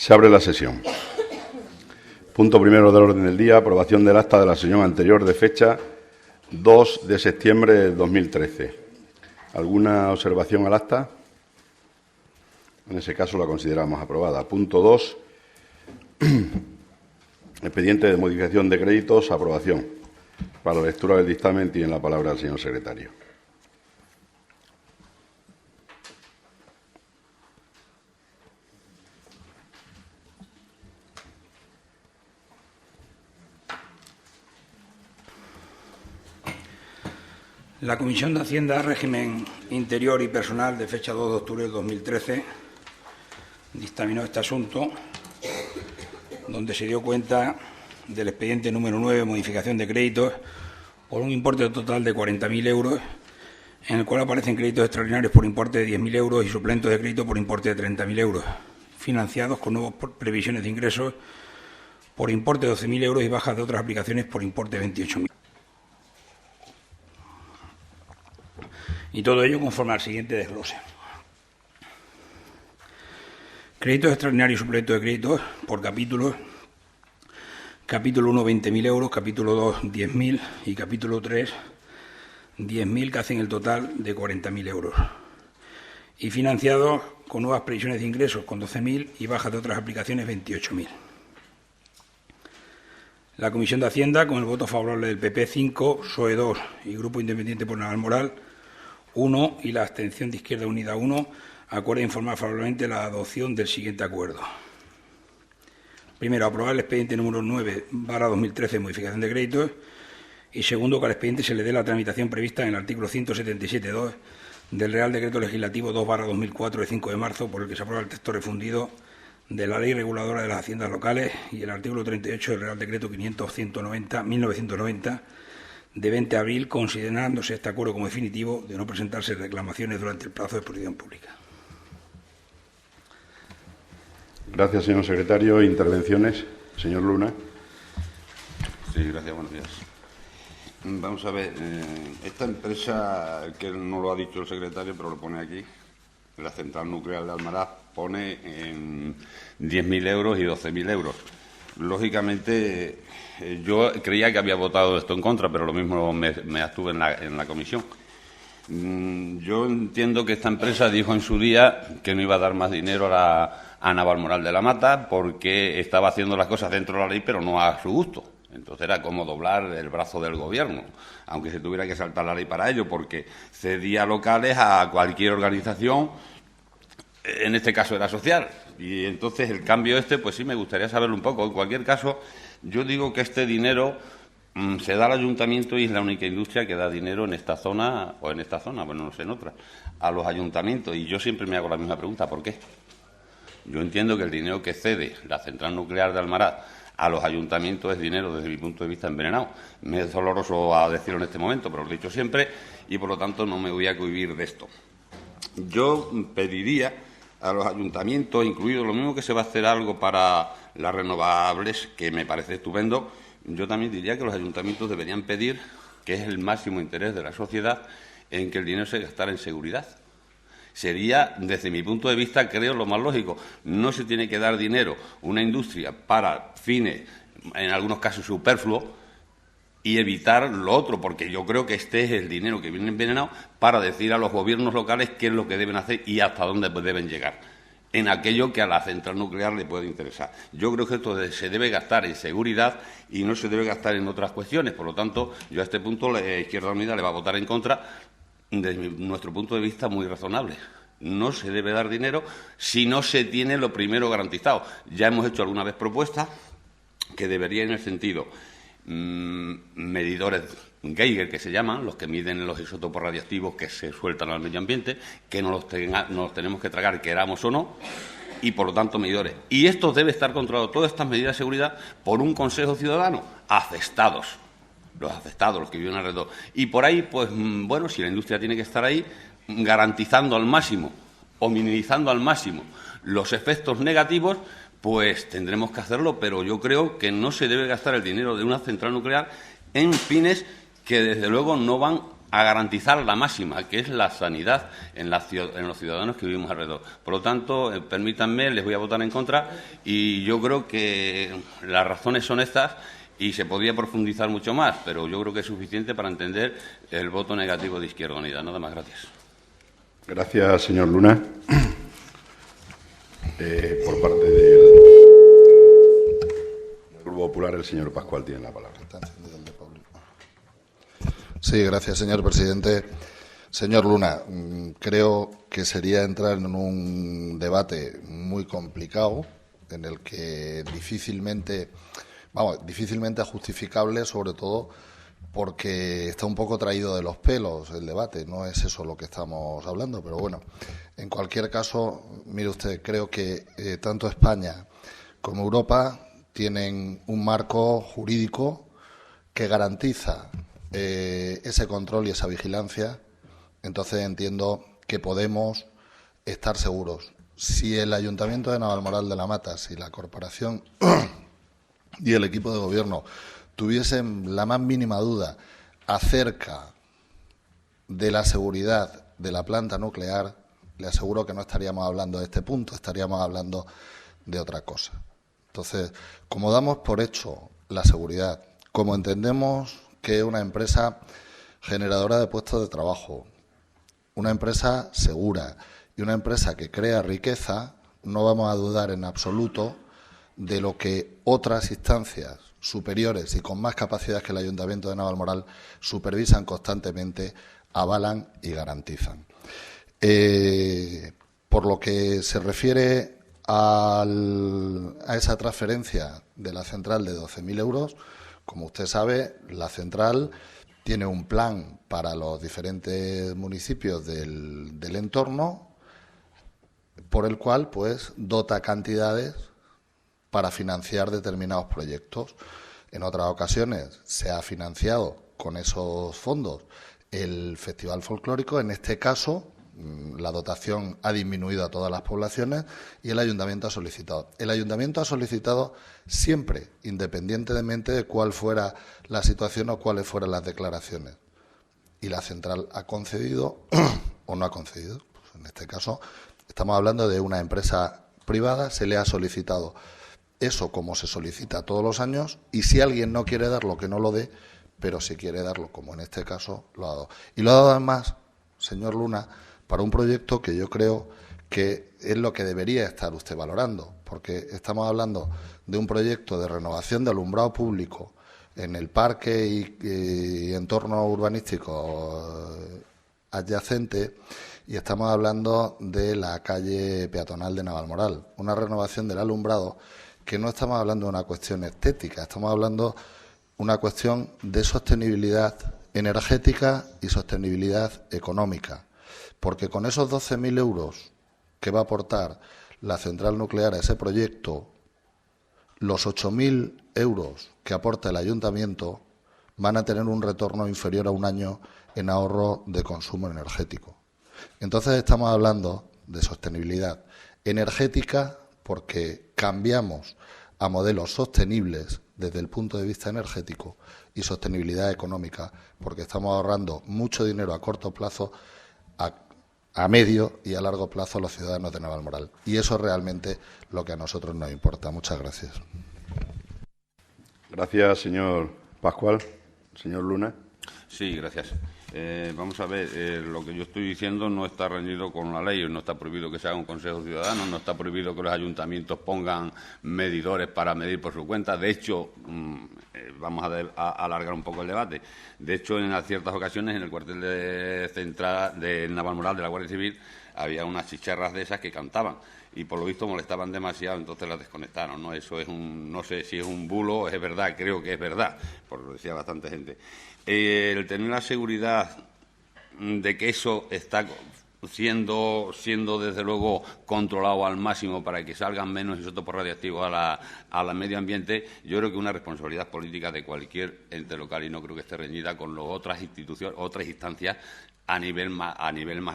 Se abre la sesión. Punto primero del orden del día, aprobación del acta de la sesión anterior de fecha 2 de septiembre de 2013. ¿Alguna observación al acta? En ese caso la consideramos aprobada. Punto 2. Expediente de modificación de créditos, aprobación. Para la lectura del dictamen tiene la palabra el señor secretario. La Comisión de Hacienda, Régimen Interior y Personal, de fecha 2 de octubre de 2013, dictaminó este asunto, donde se dio cuenta del expediente número 9, modificación de créditos, por un importe total de 40.000 euros, en el cual aparecen créditos extraordinarios por importe de 10.000 euros y suplementos de crédito por importe de 30.000 euros, financiados con nuevas previsiones de ingresos por importe de 12.000 euros y bajas de otras aplicaciones por importe de 28.000. Y todo ello conforme al siguiente desglose. Créditos extraordinarios y suplementos de créditos por capítulos. Capítulo 1, 20.000 euros, capítulo 2, 10.000 y capítulo 3, 10.000, que hacen el total de 40.000 euros. Y financiados con nuevas previsiones de ingresos con 12.000 y bajas de otras aplicaciones 28.000. La Comisión de Hacienda, con el voto favorable del PP 5, PSOE 2 y Grupo Independiente por Naval Moral 1 y la abstención de Izquierda Unida 1, acuerda informar favorablemente la adopción del siguiente acuerdo. Primero, aprobar el expediente número 9/2013, modificación de créditos. Y segundo, que al expediente se le dé la tramitación prevista en el artículo 177.2 del Real Decreto Legislativo 2/2004 de 5 de marzo, por el que se aprueba el texto refundido de la Ley Reguladora de las Haciendas Locales y el artículo 38 del Real Decreto 500-1990 de 20 de abril, considerándose este acuerdo como definitivo, de no presentarse reclamaciones durante el plazo de exposición pública. Gracias, señor secretario. Intervenciones. Señor Luna. Sí, gracias. Buenos días. Vamos a ver, esta empresa, que no lo ha dicho el secretario, pero lo pone aquí, la central nuclear de Almaraz, pone 10.000 euros y 12.000 euros. Lógicamente, yo creía que había votado esto en contra, pero lo mismo me abstuve en la comisión. Yo entiendo que esta empresa dijo en su día que no iba a dar más dinero a Naval Moral de la Mata porque estaba haciendo las cosas dentro de la ley, pero no a su gusto. Entonces era como doblar el brazo del Gobierno, aunque se tuviera que saltar la ley para ello, porque cedía locales a cualquier organización, en este caso era social. Y entonces el cambio pues sí me gustaría saberlo un poco. En cualquier caso, yo digo que este dinero se da al ayuntamiento y es la única industria que da dinero en esta zona, o en esta zona, bueno, no sé, en otra, a los ayuntamientos. Y yo siempre me hago la misma pregunta, ¿por qué? Yo entiendo que el dinero que cede la central nuclear de Almaraz a los ayuntamientos es dinero, desde mi punto de vista, envenenado. Me es doloroso a decirlo en este momento, pero lo he dicho siempre y, por lo tanto, no me voy a cohibir de esto. Yo pediría a los ayuntamientos, incluido lo mismo que se va a hacer algo para las renovables, que me parece estupendo, yo también diría que los ayuntamientos deberían pedir, que es el máximo interés de la sociedad, en que el dinero se gastara en seguridad. Sería, desde mi punto de vista, creo, lo más lógico. No se tiene que dar dinero a una industria para fines, en algunos casos superfluos, y evitar lo otro, porque yo creo que este es el dinero que viene envenenado para decir a los gobiernos locales qué es lo que deben hacer y hasta dónde deben llegar, en aquello que a la central nuclear le puede interesar. Yo creo que esto se debe gastar en seguridad y no se debe gastar en otras cuestiones. Por lo tanto, yo a este punto la Izquierda Unida le va a votar en contra, desde nuestro punto de vista muy razonable. No se debe dar dinero si no se tiene lo primero garantizado. Ya hemos hecho alguna vez propuestas que deberían, en el sentido, medidores Geiger, que se llaman, los que miden los isótopos radiactivos que se sueltan al medio ambiente, que no los tenemos que tragar, queramos o no, y por lo tanto medidores. Y esto debe estar controlado, todas estas medidas de seguridad, por un consejo ciudadano, afectados, los que viven alrededor. Y por ahí, pues, bueno, si la industria tiene que estar ahí, garantizando al máximo o minimizando al máximo los efectos negativos, pues tendremos que hacerlo, pero yo creo que no se debe gastar el dinero de una central nuclear en fines que, desde luego, no van a garantizar la máxima, que es la sanidad en los ciudadanos que vivimos alrededor. Por lo tanto, permítanme, les voy a votar en contra y yo creo que las razones son estas y se podría profundizar mucho más, pero yo creo que es suficiente para entender el voto negativo de Izquierda Unida. Nada más, gracias. Gracias, señor Luna. Por parte del Grupo Popular, el señor Pascual tiene la palabra. Sí, gracias, señor presidente. Señor Luna, creo que sería entrar en un debate muy complicado en el que difícilmente justificable, sobre todo porque está un poco traído de los pelos el debate. No es eso lo que estamos hablando, pero bueno, en cualquier caso, mire usted, creo que tanto España como Europa tienen un marco jurídico que garantiza ese control y esa vigilancia. Entonces entiendo que podemos estar seguros. Si el Ayuntamiento de Navalmoral de la Mata, si la Corporación y el equipo de Gobierno tuviesen la más mínima duda acerca de la seguridad de la planta nuclear, le aseguro que no estaríamos hablando de este punto, estaríamos hablando de otra cosa. Entonces, como damos por hecho la seguridad, como entendemos que es una empresa generadora de puestos de trabajo, una empresa segura y una empresa que crea riqueza, no vamos a dudar en absoluto de lo que otras instancias superiores y con más capacidad que el Ayuntamiento de Navalmoral supervisan constantemente, avalan y garantizan. Por lo que se refiere a esa transferencia de la central de 12.000 euros, como usted sabe, la central tiene un plan para los diferentes municipios del entorno, por el cual pues dota cantidades para financiar determinados proyectos. En otras ocasiones se ha financiado con esos fondos el Festival Folclórico. En este caso, la dotación ha disminuido a todas las poblaciones y el Ayuntamiento ha solicitado. El Ayuntamiento ha solicitado siempre, independientemente de cuál fuera la situación o cuáles fueran las declaraciones. Y la central ha concedido o no ha concedido. Pues en este caso, estamos hablando de una empresa privada, se le ha solicitado eso como se solicita todos los años, y si alguien no quiere darlo, que no lo dé, pero si quiere darlo, como en este caso, lo ha dado. Y lo ha dado además, señor Luna, para un proyecto que yo creo que es lo que debería estar usted valorando, porque estamos hablando de un proyecto de renovación de alumbrado público en el parque y entorno urbanístico adyacente, y estamos hablando de la calle peatonal de Navalmoral, una renovación del alumbrado que no estamos hablando de una cuestión estética, estamos hablando de una cuestión de sostenibilidad energética y sostenibilidad económica, porque con esos 12.000 euros que va a aportar la central nuclear a ese proyecto, los 8.000 euros que aporta el Ayuntamiento van a tener un retorno inferior a un año en ahorro de consumo energético. Entonces estamos hablando de sostenibilidad energética porque cambiamos a modelos sostenibles desde el punto de vista energético, y sostenibilidad económica porque estamos ahorrando mucho dinero a corto plazo, a medio y a largo plazo a los ciudadanos de Navalmoral. Y eso es realmente lo que a nosotros nos importa. Muchas gracias. Gracias, señor Pascual. Señor Luna. Sí, gracias. Vamos a ver, lo que yo estoy diciendo no está reñido con la ley, no está prohibido que se haga un consejo ciudadano, no está prohibido que los ayuntamientos pongan medidores para medir por su cuenta. De hecho, vamos a alargar un poco el debate. De hecho, en ciertas ocasiones, en el cuartel de central de Navalmoral de la Guardia Civil, había unas chicharras de esas que cantaban y por lo visto molestaban demasiado, entonces las desconectaron, ¿no? Eso es no sé si es un bulo, es verdad, creo que es verdad, por lo decía bastante gente. El tener la seguridad de que eso está siendo desde luego controlado al máximo para que salgan menos isótopos radiactivos al medio ambiente, yo creo que es una responsabilidad política de cualquier ente local y no creo que esté reñida con las otras instituciones, otras instancias a nivel más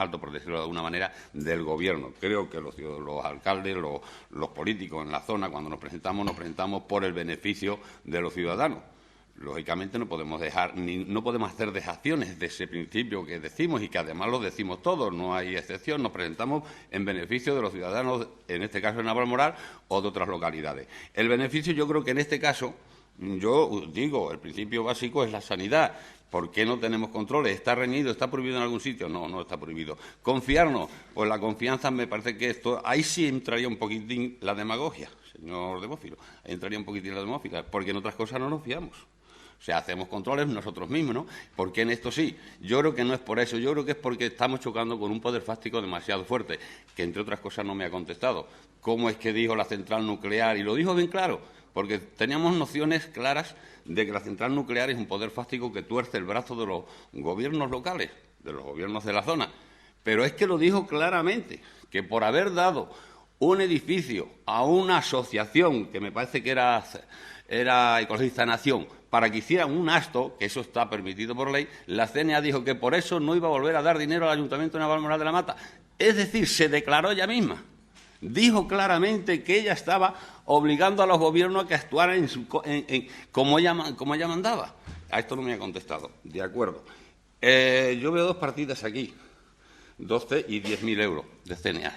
alto, por decirlo de alguna manera, del Gobierno. Creo que los alcaldes, los políticos en la zona, cuando nos presentamos por el beneficio de los ciudadanos. Lógicamente no podemos no podemos hacer dejaciones de ese principio que decimos y que además lo decimos todos, no hay excepción, nos presentamos en beneficio de los ciudadanos, en este caso de Navalmoral o de otras localidades. El beneficio, yo creo que en este caso, yo digo, el principio básico es la sanidad. ¿Por qué no tenemos controles? ¿Está reñido? ¿Está prohibido en algún sitio? No, no está prohibido. ¿Confiarnos? Pues la confianza me parece que esto, ahí sí entraría un poquitín la demagogia, señor Demófilo, ahí entraría un poquitín la demagogia, porque en otras cosas no nos fiamos. O sea, hacemos controles nosotros mismos, ¿no? ¿Por qué en esto sí? Yo creo que no es por eso, yo creo que es porque estamos chocando con un poder fáctico demasiado fuerte, que entre otras cosas no me ha contestado. ¿Cómo es que dijo la central nuclear? Y lo dijo bien claro, porque teníamos nociones claras de que la central nuclear es un poder fáctico que tuerce el brazo de los gobiernos locales, de los gobiernos de la zona. Pero es que lo dijo claramente, que por haber dado un edificio a una asociación, que me parece que era Ecologista Nación, para que hicieran un acto, que eso está permitido por ley, la CNA dijo que por eso no iba a volver a dar dinero al Ayuntamiento de Navalmoral de la Mata. Es decir, se declaró ella misma. Dijo claramente que ella estaba obligando a los gobiernos a que actuaran como ella mandaba. A esto no me ha contestado. De acuerdo. Yo veo dos partidas aquí, 12 y 10.000 euros de CNA.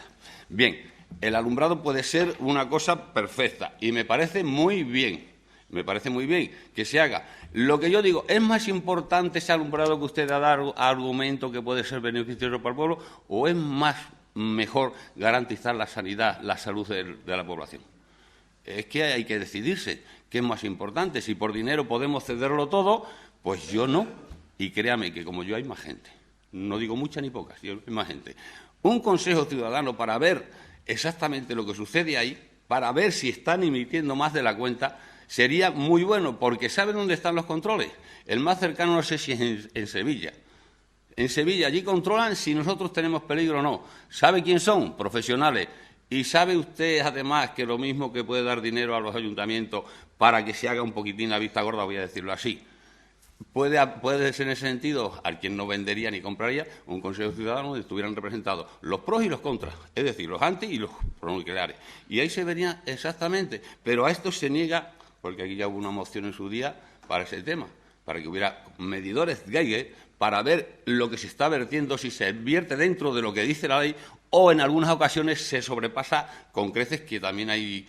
Bien, el alumbrado puede ser una cosa perfecta y me parece muy bien. Me parece muy bien que se haga. Lo que yo digo, ¿es más importante ese alumbrado que usted ha dado argumento que puede ser beneficioso para el pueblo o es mejor garantizar la sanidad, la salud de la población? Es que hay que decidirse qué es más importante. Si por dinero podemos cederlo todo, pues yo no. Y créame que como yo hay más gente. No digo mucha ni pocas, hay más gente. Un consejo ciudadano para ver exactamente lo que sucede ahí, para ver si están emitiendo más de la cuenta, sería muy bueno, porque ¿saben dónde están los controles? El más cercano no sé si es en Sevilla. En Sevilla, allí controlan si nosotros tenemos peligro o no. ¿Sabe quién son? Profesionales. Y sabe usted, además, que lo mismo que puede dar dinero a los ayuntamientos para que se haga un poquitín la vista gorda, voy a decirlo así. Puede ser en ese sentido, a quien no vendería ni compraría, un Consejo Ciudadano donde estuvieran representados los pros y los contras, es decir, los anti y los pronucleares. Y ahí se vería exactamente. Pero a esto se niega, porque aquí ya hubo una moción en su día para ese tema, para que hubiera medidores Geiger para ver lo que se está vertiendo, si se vierte dentro de lo que dice la ley o en algunas ocasiones se sobrepasa con creces, que también hay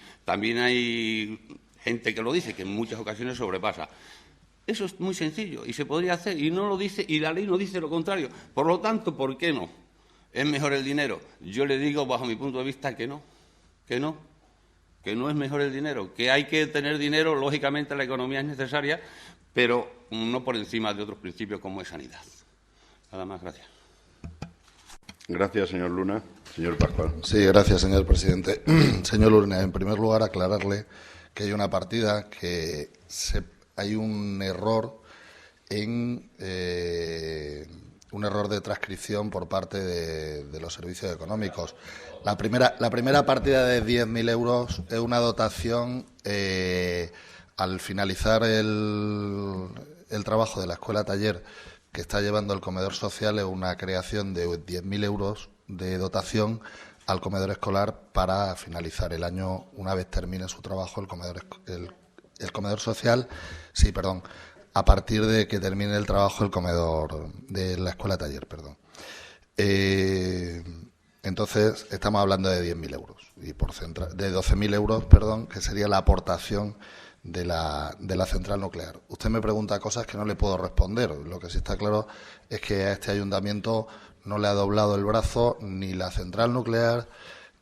gente que lo dice, que en muchas ocasiones sobrepasa. Eso es muy sencillo y se podría hacer y no lo dice, y la ley no dice lo contrario. Por lo tanto, ¿por qué no? ¿Es mejor el dinero? Yo le digo, bajo mi punto de vista, que no es mejor el dinero, que hay que tener dinero, lógicamente la economía es necesaria, pero no por encima de otros principios como es sanidad. Nada más, gracias. Gracias, señor Luna. Señor Pascual. Sí, gracias, señor presidente. Señor Luna, en primer lugar, aclararle que hay una partida que hay un error un error de transcripción por parte de los servicios económicos. La primera partida de 10.000 euros es una dotación al finalizar el trabajo de la escuela taller que está llevando el comedor social, es una creación de 10.000 euros de dotación al comedor escolar para finalizar el año, una vez termine su trabajo el comedor social, a partir de que termine el trabajo el comedor de la escuela taller, Entonces, estamos hablando de 10.000 euros, y de 12.000 euros, que sería la aportación de la central nuclear. Usted me pregunta cosas que no le puedo responder. Lo que sí está claro es que a este ayuntamiento no le ha doblado el brazo ni la central nuclear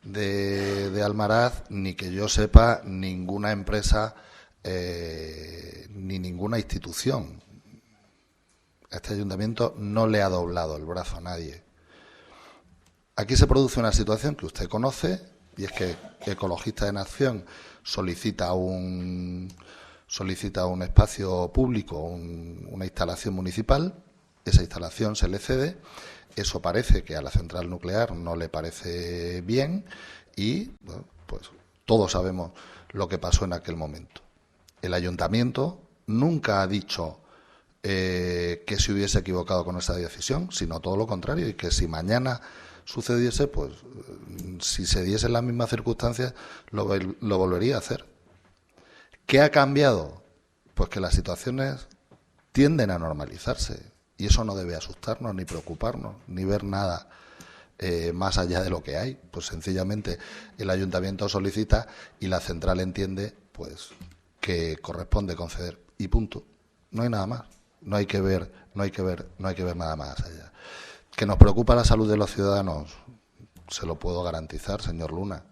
de Almaraz, ni que yo sepa ninguna empresa ni ninguna institución. A este ayuntamiento no le ha doblado el brazo a nadie. Aquí se produce una situación que usted conoce, y es que Ecologistas en Acción solicita un espacio público, una instalación municipal. Esa instalación se le cede. Eso parece que a la central nuclear no le parece bien y, bueno, pues todos sabemos lo que pasó en aquel momento. El ayuntamiento nunca ha dicho que se hubiese equivocado con esa decisión, sino todo lo contrario, y que si mañana sucediese, pues si se diesen las mismas circunstancias, lo volvería a hacer. ¿Qué ha cambiado? Pues que las situaciones tienden a normalizarse y eso no debe asustarnos ni preocuparnos, ni ver nada más allá de lo que hay. Pues sencillamente el ayuntamiento solicita y la central entiende pues que corresponde conceder y punto. No hay nada más. No hay que ver nada más allá. ¿Que nos preocupa la salud de los ciudadanos? Se lo puedo garantizar, señor Luna.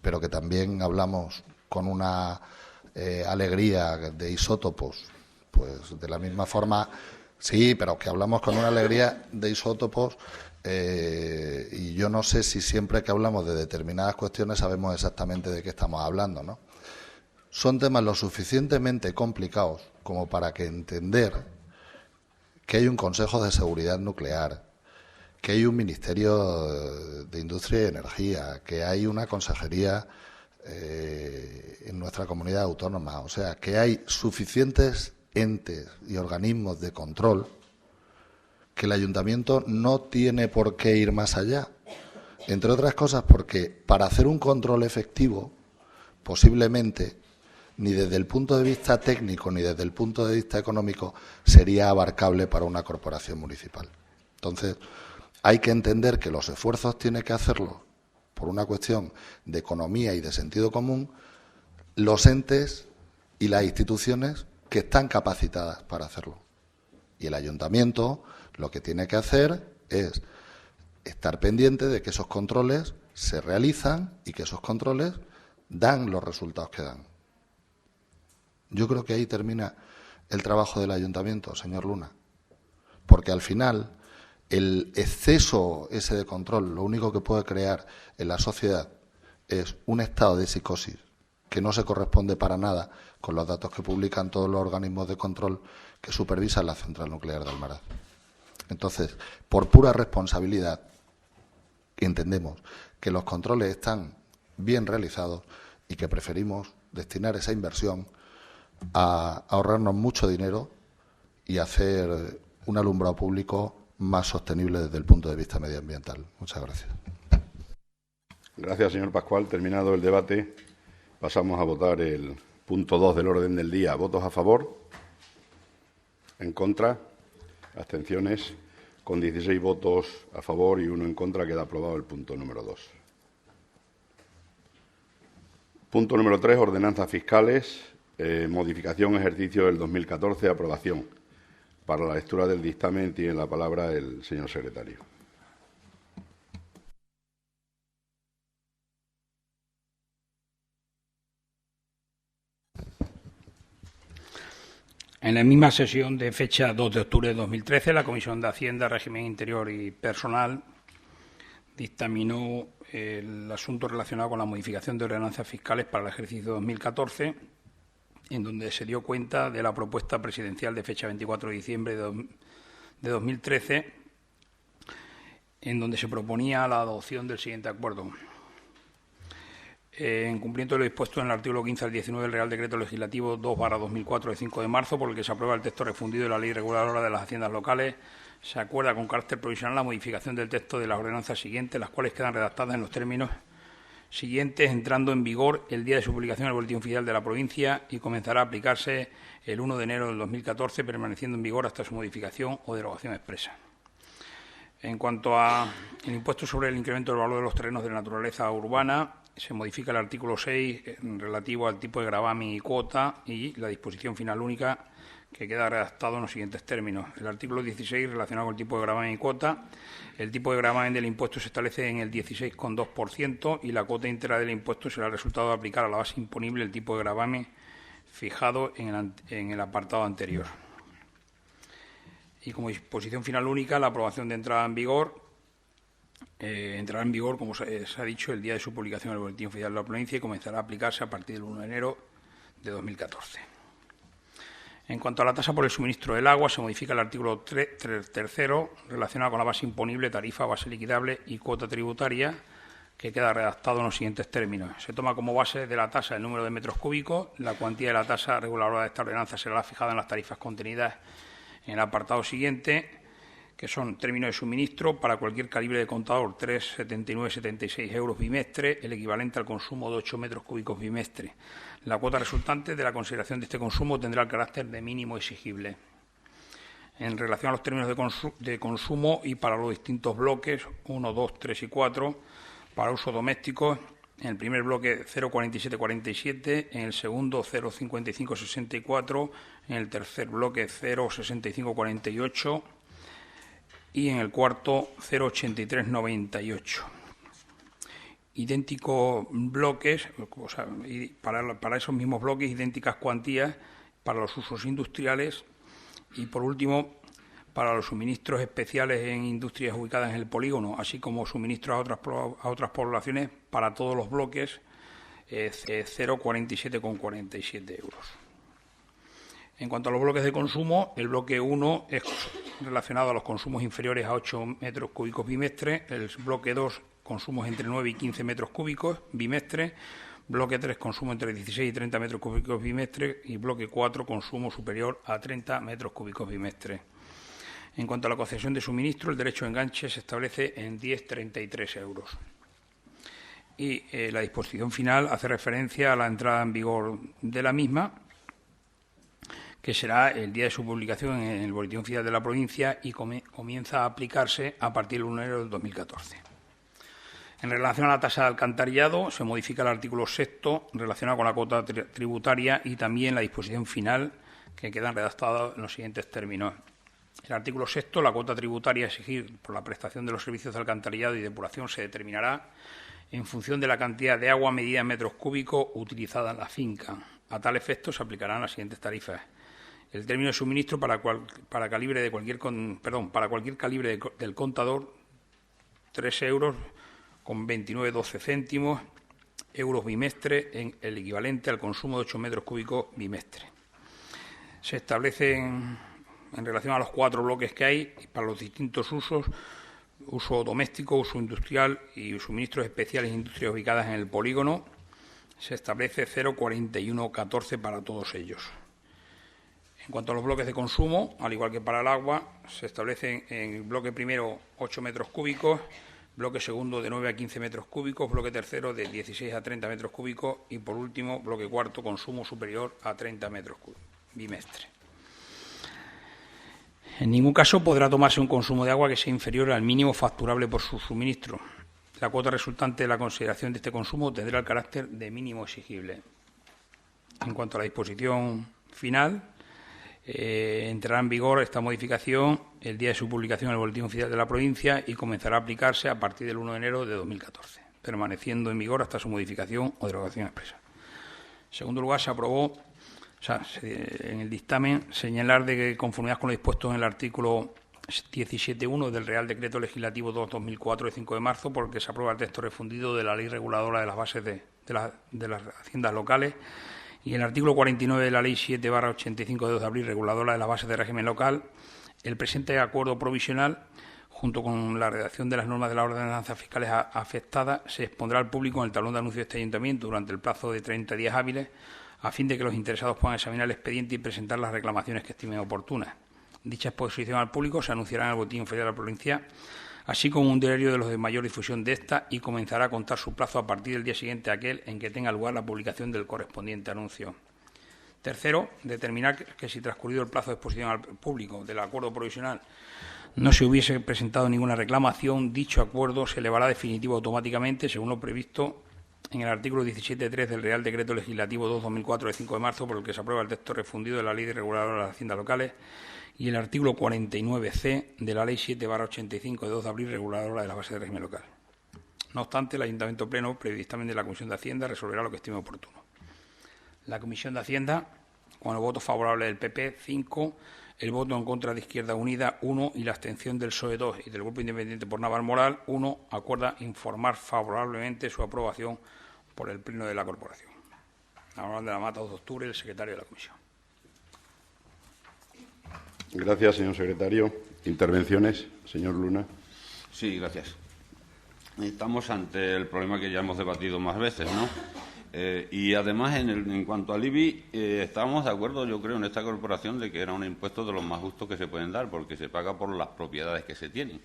Pero que también hablamos con una alegría de isótopos, pues de la misma forma, sí, pero que hablamos con una alegría de isótopos y yo no sé si siempre que hablamos de determinadas cuestiones sabemos exactamente de qué estamos hablando, ¿no? Son temas lo suficientemente complicados como para que entender que hay un Consejo de Seguridad Nuclear, que hay un Ministerio de Industria y Energía, que hay una consejería en nuestra comunidad autónoma, o sea, que hay suficientes entes y organismos de control que el ayuntamiento no tiene por qué ir más allá. Entre otras cosas porque para hacer un control efectivo, posiblemente, ni desde el punto de vista técnico ni desde el punto de vista económico sería abarcable para una corporación municipal. Entonces, hay que entender que los esfuerzos tiene que hacerlo por una cuestión de economía y de sentido común los entes y las instituciones que están capacitadas para hacerlo. Y el ayuntamiento lo que tiene que hacer es estar pendiente de que esos controles se realizan y que esos controles dan los resultados que dan. Yo creo que ahí termina el trabajo del ayuntamiento, señor Luna, porque al final el exceso ese de control lo único que puede crear en la sociedad es un estado de psicosis que no se corresponde para nada con los datos que publican todos los organismos de control que supervisan la central nuclear de Almaraz. Entonces, por pura responsabilidad, entendemos que los controles están bien realizados y que preferimos destinar esa inversión a ahorrarnos mucho dinero y hacer un alumbrado público más sostenible desde el punto de vista medioambiental. Muchas gracias. Gracias, señor Pascual. Terminado el debate, pasamos a votar el punto 2 del orden del día. ¿Votos a favor? ¿En contra? ¿Abstenciones? Con 16 votos a favor y 1 en contra queda aprobado el punto número 2. Punto número 3, ordenanzas fiscales, modificación ejercicio del 2014, aprobación. Para la lectura del dictamen tiene la palabra el señor secretario. En la misma sesión de fecha 2 de octubre de 2013, la Comisión de Hacienda, Régimen Interior y Personal dictaminó el asunto relacionado con la modificación de ordenanzas fiscales para el ejercicio 2014, en donde se dio cuenta de la propuesta presidencial de fecha 24 de diciembre de 2013, en donde se proponía la adopción del siguiente acuerdo. En cumplimiento de lo dispuesto en el artículo 15 al 19 del Real Decreto Legislativo 2/2004 de 5 de marzo, por el que se aprueba el texto refundido de la Ley Reguladora de las Haciendas Locales, se acuerda con carácter provisional la modificación del texto de las ordenanzas siguientes, las cuales quedan redactadas en los términos siguientes, entrando en vigor el día de su publicación en el Boletín Oficial de la provincia y comenzará a aplicarse el 1 de enero del 2014, permaneciendo en vigor hasta su modificación o derogación expresa. En cuanto al impuesto sobre el incremento del valor de los terrenos de naturaleza urbana, se modifica el artículo 6 relativo al tipo de gravamen y cuota y la disposición final única que queda redactado en los siguientes términos. El artículo 16 relacionado con el tipo de gravamen y cuota. El tipo de gravamen del impuesto se establece en el 16,2% y la cuota íntegra del impuesto será el resultado de aplicar a la base imponible el tipo de gravamen fijado en el apartado anterior. Y como disposición final única, la aprobación de entrada en vigor entrará en vigor, como se ha dicho, el día de su publicación en el Boletín Oficial de la provincia y comenzará a aplicarse a partir del 1 de enero de 2014. En cuanto a la tasa por el suministro del agua, se modifica el artículo 3º relacionado con la base imponible, tarifa, base liquidable y cuota tributaria, que queda redactado en los siguientes términos. Se toma como base de la tasa el número de metros cúbicos. La cuantía de la tasa reguladora de esta ordenanza será fijada en las tarifas contenidas en el apartado siguiente, que son términos de suministro para cualquier calibre de contador, 3,7976 euros bimestre, el equivalente al consumo de 8 metros cúbicos bimestre. La cuota resultante de la consideración de este consumo tendrá el carácter de mínimo exigible. En relación a los términos de consumo y para los distintos bloques 1, 2, 3 y 4, para uso doméstico, en el primer bloque 0,4747, en el segundo 0,5564, en el tercer bloque 0,6548 y en el cuarto 0,8398. Idénticos bloques, o sea, para esos mismos bloques, idénticas cuantías para los usos industriales y, por último, para los suministros especiales en industrias ubicadas en el polígono, así como suministros a otras poblaciones para todos los bloques, 0,47,47 euros. En cuanto a los bloques de consumo, el bloque 1 es relacionado a los consumos inferiores a 8 metros cúbicos bimestre, el bloque 2 consumos entre 9 y 15 metros cúbicos bimestre, bloque 3 consumo entre 16 y 30 metros cúbicos bimestre y bloque 4 consumo superior a 30 metros cúbicos bimestre. En cuanto a la concesión de suministro, el derecho de enganche se establece en 10,33 euros. Y la disposición final hace referencia a la entrada en vigor de la misma, que será el día de su publicación en el Boletín Oficial de la Provincia y comienza a aplicarse a partir del 1 de enero del 2014. En relación a la tasa de alcantarillado, se modifica el artículo 6º relacionado con la cuota tributaria y también la disposición final, que quedan redactadas en los siguientes términos. El artículo 6º, la cuota tributaria a exigir por la prestación de los servicios de alcantarillado y depuración se determinará en función de la cantidad de agua medida en metros cúbicos utilizada en la finca. A tal efecto se aplicarán las siguientes tarifas. El término de suministro para cualquier calibre del contador, 3 euros con 29,12 céntimos, euros bimestre, en el equivalente al consumo de 8 metros cúbicos bimestre. Se establecen, en relación a los 4 bloques que hay, para los distintos usos, uso doméstico, uso industrial y suministros especiales en industrias ubicadas en el polígono, se establece 0,4114 para todos ellos. En cuanto a los bloques de consumo, al igual que para el agua, se establecen en el bloque primero 8 metros cúbicos, bloque segundo de 9 a 15 metros cúbicos, bloque tercero de 16 a 30 metros cúbicos y, por último, bloque cuarto, consumo superior a 30 metros cúbicos bimestre. En ningún caso podrá tomarse un consumo de agua que sea inferior al mínimo facturable por su suministro. La cuota resultante de la consideración de este consumo tendrá el carácter de mínimo exigible. En cuanto a la disposición final, entrará en vigor esta modificación el día de su publicación en el Boletín Oficial de la Provincia y comenzará a aplicarse a partir del 1 de enero de 2014, permaneciendo en vigor hasta su modificación o derogación expresa. En segundo lugar, se aprobó, en el dictamen, señalar de que, conformidad con lo dispuesto en el artículo 17.1 del Real Decreto Legislativo 2/2004 de 5 de marzo, por el que se aprueba el texto refundido de la Ley Reguladora de las Bases de las Haciendas Locales, y el artículo 49 de la Ley 7/85 de 2 de abril, reguladora de las bases de régimen local, el presente acuerdo provisional, junto con la redacción de las normas de las ordenanzas fiscales afectadas, se expondrá al público en el tablón de anuncios de este ayuntamiento durante el plazo de 30 días hábiles, a fin de que los interesados puedan examinar el expediente y presentar las reclamaciones que estimen oportunas. Dicha exposición al público se anunciará en el Boletín Oficial de la Provincia, así como un diario de los de mayor difusión de esta, y comenzará a contar su plazo a partir del día siguiente a aquel en que tenga lugar la publicación del correspondiente anuncio. Tercero, determinar que si transcurrido el plazo de exposición al público del acuerdo provisional no se hubiese presentado ninguna reclamación, dicho acuerdo se elevará definitivo automáticamente, según lo previsto en el artículo 17.3 del Real Decreto Legislativo 2/2004 de 5 de marzo, por el que se aprueba el texto refundido de la Ley Reguladora de las Haciendas Locales, y el artículo 49C de la Ley 7/85 de 2 de abril, reguladora de la base de régimen local. No obstante, el Ayuntamiento Pleno, previo dictamen de la Comisión de Hacienda, resolverá lo que estime oportuno. La Comisión de Hacienda, con el voto favorable del PP, 5, el voto en contra de Izquierda Unida, 1, y la abstención del PSOE, 2, y del Grupo Independiente por Navalmoral, 1, acuerda informar favorablemente su aprobación por el Pleno de la Corporación. Navalmoral de la Mata, 2 de octubre, el secretario de la Comisión. Gracias, señor secretario. Intervenciones, señor Luna. Sí, gracias. Estamos ante el problema que ya hemos debatido más veces, ¿no? Y además, en cuanto al IBI, estábamos de acuerdo, yo creo, en esta corporación de que era un impuesto de los más justos que se pueden dar, porque se paga por las propiedades que se tienen.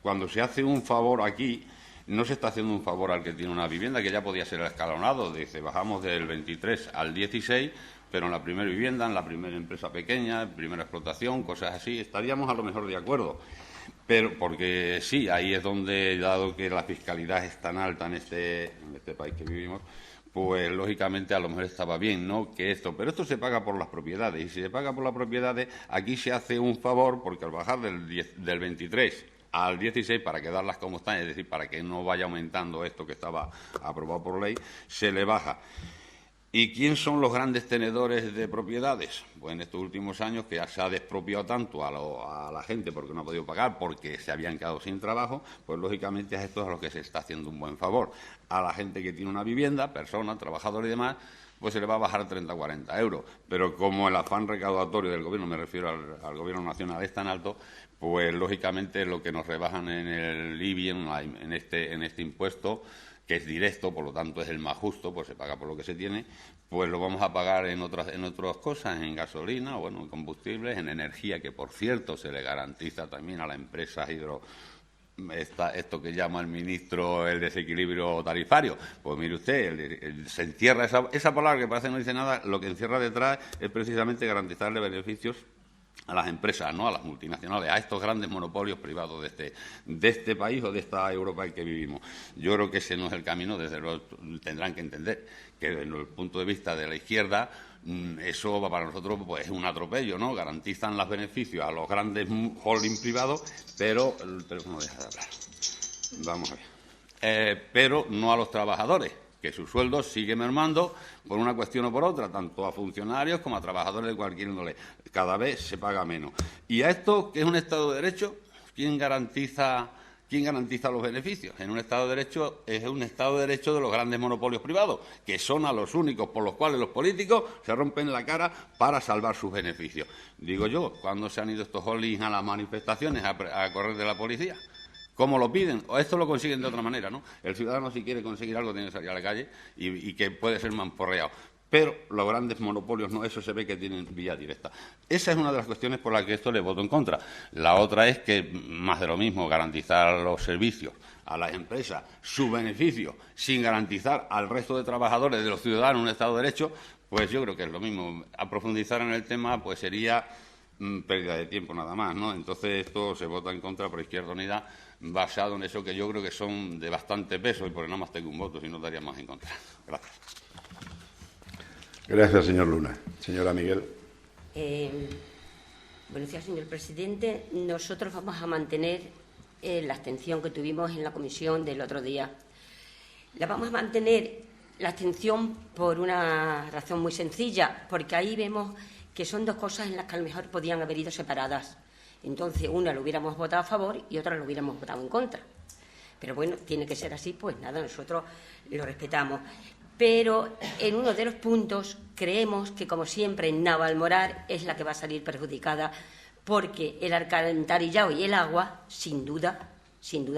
Cuando se hace un favor aquí, no se está haciendo un favor al que tiene una vivienda, que ya podía ser escalonado, dice, bajamos del 23 al 16, pero en la primera vivienda, en la primera empresa pequeña, primera explotación, cosas así, estaríamos a lo mejor de acuerdo. Pero porque sí, ahí es donde, dado que la fiscalidad es tan alta en este país que vivimos, pues lógicamente a lo mejor estaba bien, ¿no?, que esto. Pero esto se paga por las propiedades, y si se paga por las propiedades, aquí se hace un favor, porque al bajar del 23 al 16, para quedarlas como están, es decir, para que no vaya aumentando esto que estaba aprobado por ley, se le baja. ¿Y quién son los grandes tenedores de propiedades? Pues en estos últimos años, que se ha despropiado tanto a la gente porque no ha podido pagar, porque se habían quedado sin trabajo, pues lógicamente a estos a los que se está haciendo un buen favor. A la gente que tiene una vivienda, personas, trabajadores y demás, pues se le va a bajar 30 o 40 euros. Pero como el afán recaudatorio del Gobierno, me refiero al Gobierno nacional, es tan alto, pues lógicamente lo que nos rebajan en el IBI, en este impuesto, que es directo, por lo tanto es el más justo, pues se paga por lo que se tiene, pues lo vamos a pagar en otras cosas, en gasolina, bueno, en combustibles, en energía, que por cierto se le garantiza también a la empresa esto que llama el ministro el desequilibrio tarifario. Pues mire usted, se encierra esa palabra que parece que no dice nada, lo que encierra detrás es precisamente garantizarle beneficios a las empresas, no a las multinacionales, a estos grandes monopolios privados de este país o de esta Europa en que vivimos. Yo creo que ese no es el camino, desde luego tendrán que entender que desde el punto de vista de la izquierda eso para nosotros pues es un atropello, ¿no? Garantizan los beneficios a los grandes holding privados, pero el teléfono deja de hablar. Vamos a ver. Pero no a los trabajadores, que su sueldo sigue mermando por una cuestión o por otra, tanto a funcionarios como a trabajadores de cualquier índole. Cada vez se paga menos. Y a esto, que es un Estado de Derecho, ¿quién garantiza los beneficios? En un Estado de Derecho es un Estado de Derecho de los grandes monopolios privados, que son a los únicos por los cuales los políticos se rompen la cara para salvar sus beneficios. Digo yo, ¿cuándo se han ido estos holdings a las manifestaciones a correr de la policía? ¿Cómo lo piden? O esto lo consiguen de otra manera, ¿no? El ciudadano, si quiere conseguir algo, tiene que salir a la calle y que puede ser mamporreado. Pero los grandes monopolios no, eso se ve que tienen vía directa. Esa es una de las cuestiones por las que esto le voto en contra. La otra es que, más de lo mismo, garantizar los servicios a las empresas, su beneficio, sin garantizar al resto de trabajadores, de los ciudadanos, un Estado de Derecho, pues yo creo que es lo mismo. A profundizar en el tema, pues sería pérdida de tiempo nada más, ¿no? Entonces esto se vota en contra por Izquierda Unida, basado en eso que yo creo que son de bastante peso, y por nada más tengo un voto, si no daría más en contra. Gracias. Gracias, señor Luna. Señora Miguel. Buenos días, señor presidente. Nosotros vamos a mantener la abstención que tuvimos en la comisión del otro día. La vamos a mantener la abstención por una razón muy sencilla, porque ahí vemos que son dos cosas en las que a lo mejor podían haber ido separadas. Entonces, una lo hubiéramos votado a favor y otra lo hubiéramos votado en contra. Pero bueno, tiene que ser así, pues nada, nosotros lo respetamos. Pero en uno de los puntos creemos que, como siempre, Navalmoral es la que va a salir perjudicada, porque el alcantarillado y el agua, sin duda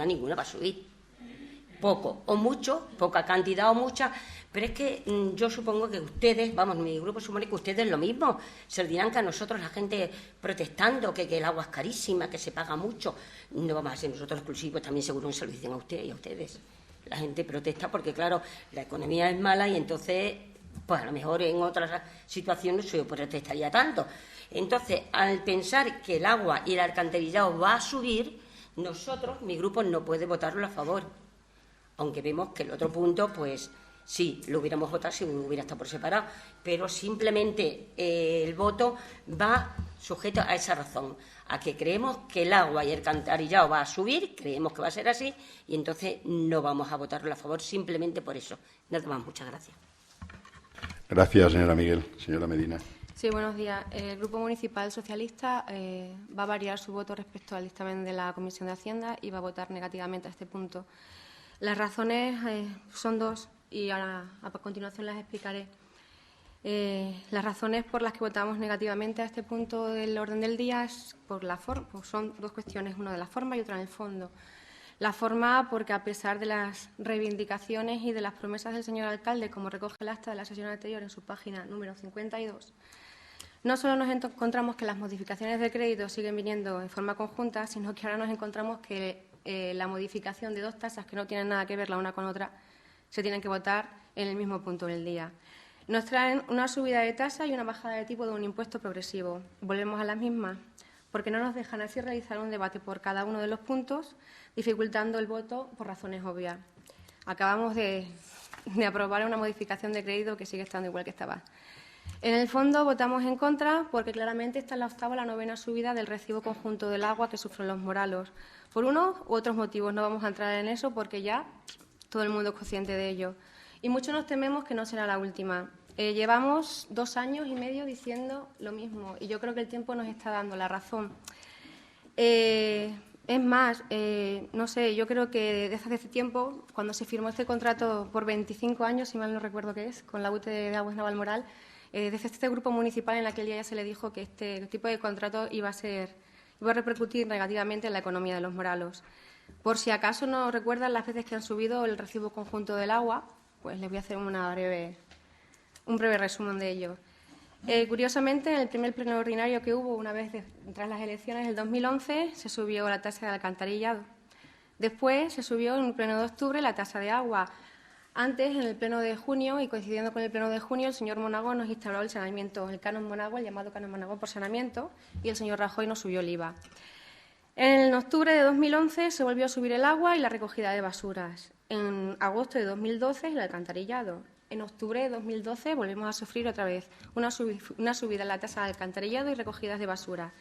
ninguna va a subir. Poco o mucho, poca cantidad o mucha, pero es que yo supongo que ustedes, mi grupo supone que ustedes lo mismo, se dirán que a nosotros la gente protestando, que el agua es carísima, que se paga mucho, no vamos a ser nosotros exclusivos, también seguro se lo dicen a ustedes y a ustedes. La gente protesta porque, claro, la economía es mala y entonces, pues a lo mejor en otras situaciones se protestaría tanto. Entonces, al pensar que el agua y el alcantarillado va a subir, nosotros, mi grupo, no puede votarlo a favor. Aunque vemos que el otro punto, pues sí, lo hubiéramos votado si hubiera estado por separado, pero simplemente el voto va sujeto a esa razón, a que creemos que el agua y el alcantarillado va a subir, creemos que va a ser así, y entonces no vamos a votarlo a favor simplemente por eso. Nada más, muchas gracias. Gracias, señora Miguel. Señora Medina. Sí, buenos días. El Grupo Municipal Socialista va a variar su voto respecto al dictamen de la Comisión de Hacienda y va a votar negativamente a este punto. Las razones son dos y ahora a continuación las explicaré. Las razones por las que votamos negativamente a este punto del orden del día es por la forma, son dos cuestiones, una de la forma y otra en el fondo. La forma, porque a pesar de las reivindicaciones y de las promesas del señor alcalde, como recoge el acta de la sesión anterior en su página número 52, no solo nos encontramos que las modificaciones de crédito siguen viniendo en forma conjunta, sino que ahora nos encontramos que la modificación de dos tasas que no tienen nada que ver la una con otra se tienen que votar en el mismo punto del día. Nos traen una subida de tasa y una bajada de tipo de un impuesto progresivo. Volvemos a las mismas, porque no nos dejan así realizar un debate por cada uno de los puntos, dificultando el voto por razones obvias. Acabamos de aprobar una modificación de crédito que sigue estando igual que estaba. En el fondo votamos en contra porque claramente esta es la octava o la novena subida del recibo conjunto del agua que sufren los moralos. Por unos u otros motivos, no vamos a entrar en eso porque ya todo el mundo es consciente de ello. Y muchos nos tememos que no será la última. Llevamos 2 años y medio diciendo lo mismo y yo creo que el tiempo nos está dando la razón. Es más, no sé, yo creo que desde hace tiempo, cuando se firmó este contrato por 25 años, si mal no recuerdo qué es, con la UTE de Aguas Navalmoral, desde este grupo municipal en aquel día ya se le dijo que este tipo de contrato iba a repercutir negativamente en la economía de los moralos. Por si acaso no recuerdan las veces que han subido el recibo conjunto del agua, pues les voy a hacer un breve resumen de ello. Curiosamente, en el primer pleno ordinario que hubo una vez tras las elecciones del 2011, se subió la tasa de alcantarillado. Después se subió en el pleno de octubre la tasa de agua. Antes, en el pleno de junio, y coincidiendo con el pleno de junio, el señor Monagón nos instaló el saneamiento, el canon Monagón, el llamado canon Monagón por saneamiento, y el señor Rajoy nos subió el IVA. En octubre de 2011 se volvió a subir el agua y la recogida de basuras. En agosto de 2012 el alcantarillado. En octubre de 2012 volvemos a sufrir otra vez una subida en la tasa de alcantarillado y recogidas de basura.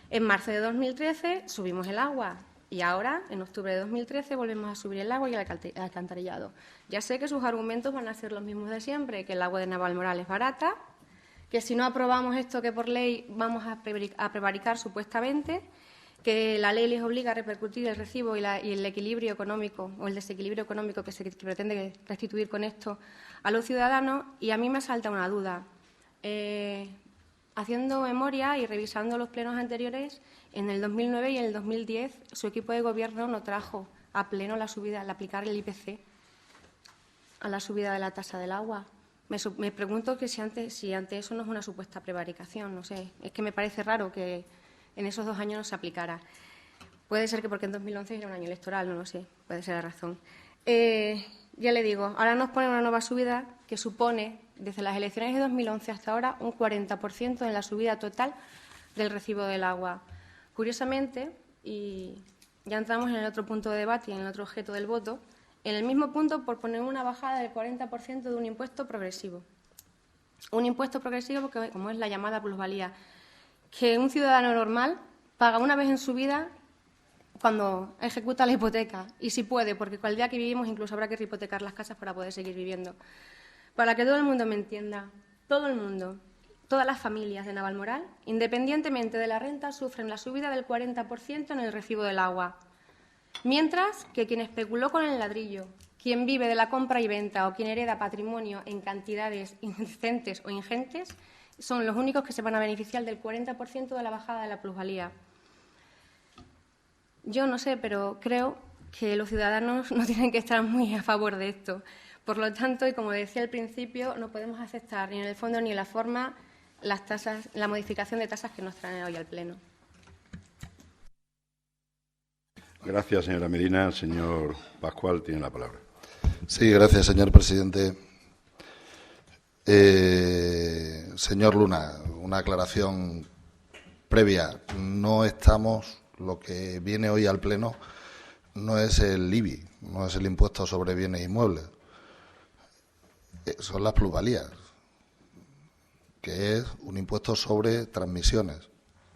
En marzo de 2013 subimos el agua y ahora, en octubre de 2013, volvemos a subir el agua y el alcantarillado. Ya sé que sus argumentos van a ser los mismos de siempre, que el agua de Navalmoral es barata, que si no aprobamos esto que por ley vamos a prevaricar supuestamente, que la ley les obliga a repercutir el recibo y el equilibrio económico o el desequilibrio económico que se pretende restituir con esto a los ciudadanos. Y a mí me salta una duda. Haciendo memoria y revisando los plenos anteriores, en el 2009 y en el 2010 su equipo de gobierno no trajo a pleno la subida, al aplicar el IPC a la subida de la tasa del agua. Me pregunto que si ante eso no es una supuesta prevaricación, no sé. Es que me parece raro que en esos 2 años no se aplicara. Puede ser que porque en 2011 era un año electoral, no lo sé, puede ser la razón. Ya le digo, ahora nos ponen una nueva subida que supone, desde las elecciones de 2011 hasta ahora, un 40% en la subida total del recibo del agua. Curiosamente, y ya entramos en el otro punto de debate y en el otro objeto del voto, en el mismo punto proponen una bajada del 40% de un impuesto progresivo. Un impuesto progresivo que, como es la llamada plusvalía, que un ciudadano normal paga una vez en su vida cuando ejecuta la hipoteca, y si puede, porque con el día que vivimos incluso habrá que hipotecar las casas para poder seguir viviendo. Para que todo el mundo me entienda, todo el mundo, todas las familias de Navalmoral, independientemente de la renta, sufren la subida del 40% en el recibo del agua, mientras que quien especuló con el ladrillo, quien vive de la compra y venta o quien hereda patrimonio en cantidades indecentes o ingentes, son los únicos que se van a beneficiar del 40% de la bajada de la plusvalía. Yo no sé, pero creo que los ciudadanos no tienen que estar muy a favor de esto. Por lo tanto, y como decía al principio, no podemos aceptar ni en el fondo ni en la forma la modificación de tasas que nos traen hoy al Pleno. Gracias, señora Medina. Señor Pascual tiene la palabra. Sí, gracias, señor presidente. Señor Luna, una aclaración previa. No estamos, lo que viene hoy al Pleno no es el IBI, no es el impuesto sobre bienes inmuebles. Son las plusvalías, que es un impuesto sobre transmisiones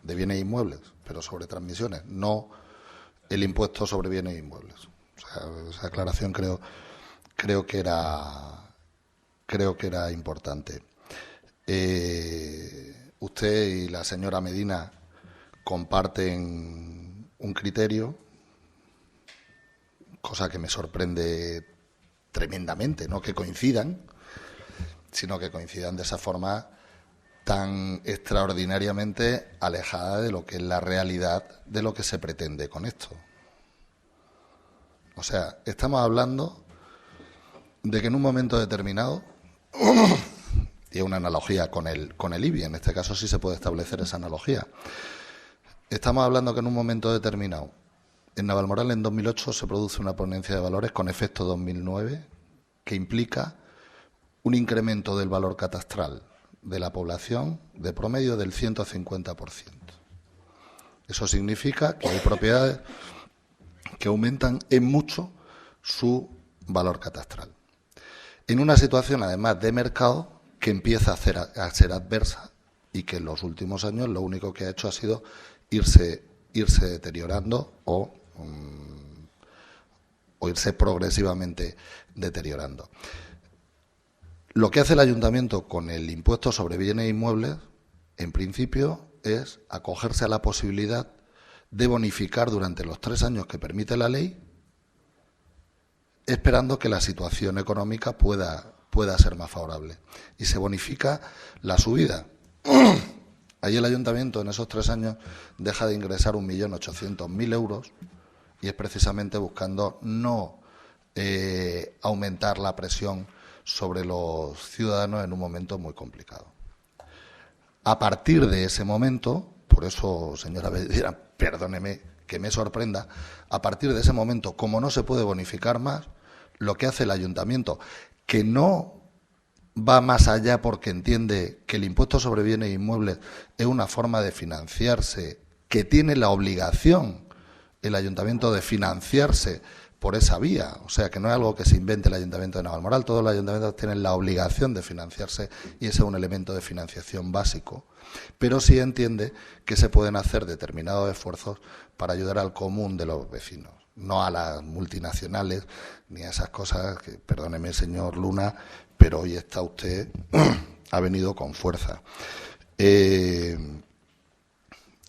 de bienes inmuebles, pero sobre transmisiones, no el impuesto sobre bienes inmuebles. O sea, esa aclaración creo que era importante. Usted y la señora Medina comparten un criterio, cosa que me sorprende tremendamente, no que coincidan, sino que coincidan de esa forma tan extraordinariamente alejada de lo que es la realidad de lo que se pretende con esto. O sea, estamos hablando de que en un momento determinado, y es una analogía con el IBI, en este caso sí se puede establecer esa analogía, estamos hablando que en un momento determinado, en Navalmoral en 2008 se produce una ponencia de valores con efecto 2009 que implica un incremento del valor catastral de la población de promedio del 150%. Eso significa que hay propiedades que aumentan en mucho su valor catastral. En una situación, además, de mercado que empieza a ser adversa y que en los últimos años lo único que ha hecho ha sido irse deteriorando o irse progresivamente deteriorando. Lo que hace el ayuntamiento con el impuesto sobre bienes inmuebles, en principio, es acogerse a la posibilidad de bonificar durante los 3 años que permite la ley, esperando que la situación económica pueda ser más favorable. Y se bonifica la subida. Ahí el ayuntamiento en esos 3 años deja de ingresar 1.800.000 euros y es precisamente buscando no aumentar la presión sobre los ciudadanos en un momento muy complicado. A partir de ese momento, por eso, señora Bedira, perdóneme que me sorprenda, a partir de ese momento, como no se puede bonificar más, lo que hace el ayuntamiento, que no va más allá porque entiende que el impuesto sobre bienes inmuebles es una forma de financiarse, que tiene la obligación el ayuntamiento de financiarse por esa vía, o sea que no es algo que se invente el Ayuntamiento de Navalmoral, todos los ayuntamientos tienen la obligación de financiarse y ese es un elemento de financiación básico, pero sí entiende que se pueden hacer determinados esfuerzos para ayudar al común de los vecinos, no a las multinacionales ni a esas cosas que, perdóneme señor Luna, pero hoy está usted, ha venido con fuerza.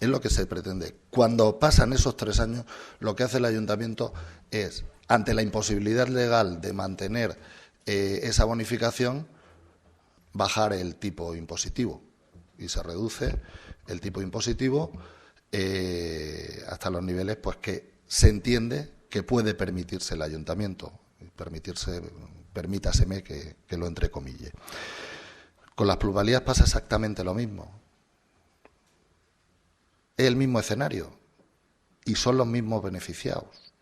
Es lo que se pretende. Cuando pasan esos 3 años, lo que hace el ayuntamiento es, ante la imposibilidad legal de mantener esa bonificación, bajar el tipo impositivo. Y se reduce el tipo impositivo hasta los niveles pues que se entiende que puede permitirse el ayuntamiento. Permítaseme que lo entrecomille. Con las plusvalías pasa exactamente lo mismo. Es el mismo escenario y son los mismos beneficiados.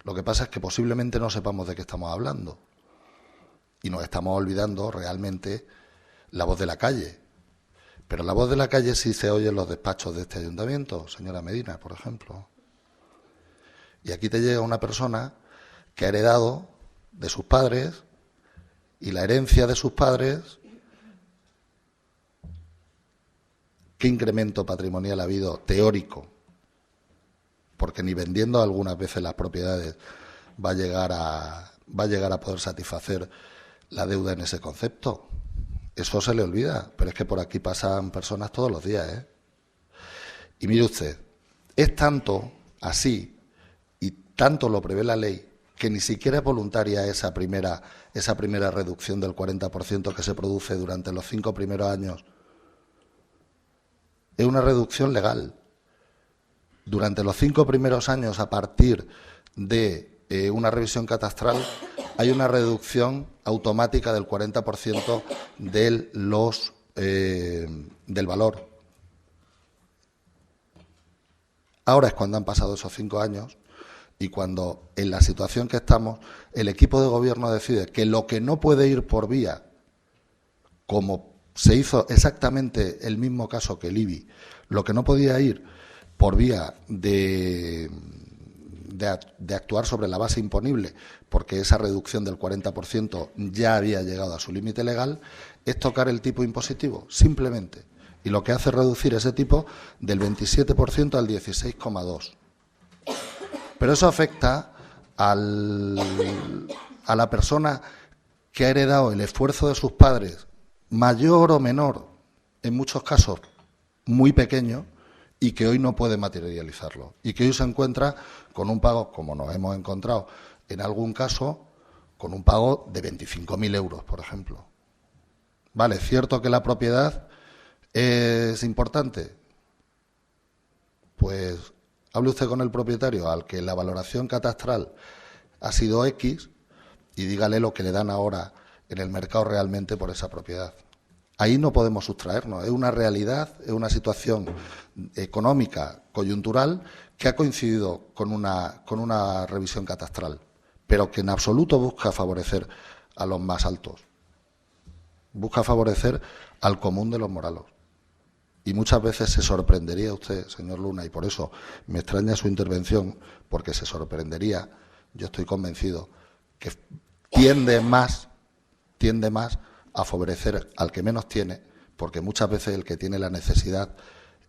Lo que pasa es que posiblemente no sepamos de qué estamos hablando y nos estamos olvidando realmente la voz de la calle. Pero la voz de la calle sí se oye en los despachos de este ayuntamiento, señora Medina, por ejemplo. Y aquí te llega una persona que ha heredado de sus padres y la herencia de sus padres. ¿Qué incremento patrimonial ha habido teórico? Porque ni vendiendo algunas veces las propiedades va a llegar a poder satisfacer la deuda en ese concepto. Eso se le olvida, pero es que por aquí pasan personas todos los días, ¿eh? Y mire usted, es tanto así y tanto lo prevé la ley que ni siquiera es voluntaria esa primera reducción del 40% que se produce durante los 5 primeros años. Es una reducción legal. Durante los 5 primeros años, a partir de una revisión catastral, hay una reducción automática del 40% del valor. Ahora es cuando han pasado esos 5 años y cuando, en la situación que estamos, el equipo de gobierno decide que lo que no puede ir por vía, como se hizo exactamente el mismo caso que el IBI, lo que no podía ir por vía de actuar sobre la base imponible, porque esa reducción del 40% ya había llegado a su límite legal, es tocar el tipo impositivo, simplemente. Y lo que hace es reducir ese tipo del 27% al 16,2%. Pero eso afecta a la persona que ha heredado el esfuerzo de sus padres, mayor o menor, en muchos casos muy pequeño, y que hoy no puede materializarlo. Y que hoy se encuentra con un pago, como nos hemos encontrado en algún caso, con un pago de 25.000 euros, por ejemplo. Vale, ¿es cierto que la propiedad es importante? Pues Hable usted con el propietario al que la valoración catastral ha sido X y dígale lo que le dan ahora en el mercado realmente por esa propiedad. Ahí no podemos sustraernos. Es una realidad, es una situación económica, coyuntural, que ha coincidido con una revisión catastral, pero que en absoluto busca favorecer a los más altos. Busca favorecer al común de los moralos. Y muchas veces se sorprendería usted, señor Luna, y por eso me extraña su intervención, porque se sorprendería, yo estoy convencido, que tiende más a favorecer al que menos tiene, porque muchas veces el que tiene la necesidad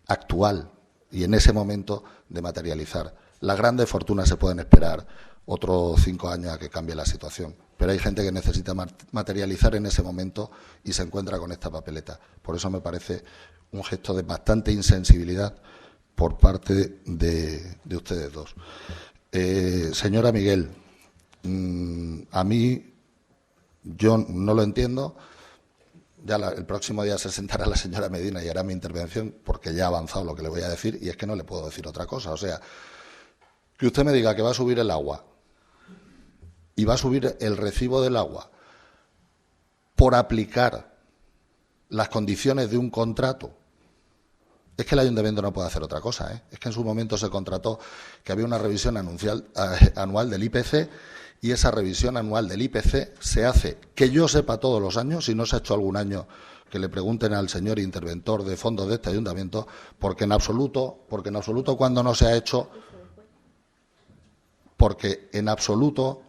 actual y en ese momento de materializar. Las grandes fortunas se pueden esperar otros 5 años a que cambie la situación, pero hay gente que necesita materializar en ese momento y se encuentra con esta papeleta. Por eso me parece un gesto de bastante insensibilidad por parte de ustedes dos. Señora Miguel, a mí yo no lo entiendo. Ya el próximo día se sentará la señora Medina y hará mi intervención, porque ya ha avanzado lo que le voy a decir, y es que no le puedo decir otra cosa. O sea, que usted me diga que va a subir el agua y va a subir el recibo del agua por aplicar las condiciones de un contrato. Es que el ayuntamiento no puede hacer otra cosa, ¿eh? Es que en su momento se contrató que había una revisión anual del IPC, y esa revisión anual del IPC se hace, que yo sepa, todos los años. Si no se ha hecho algún año, que le pregunten al señor interventor de fondos de este ayuntamiento, porque en absoluto cuando no se ha hecho, porque en absoluto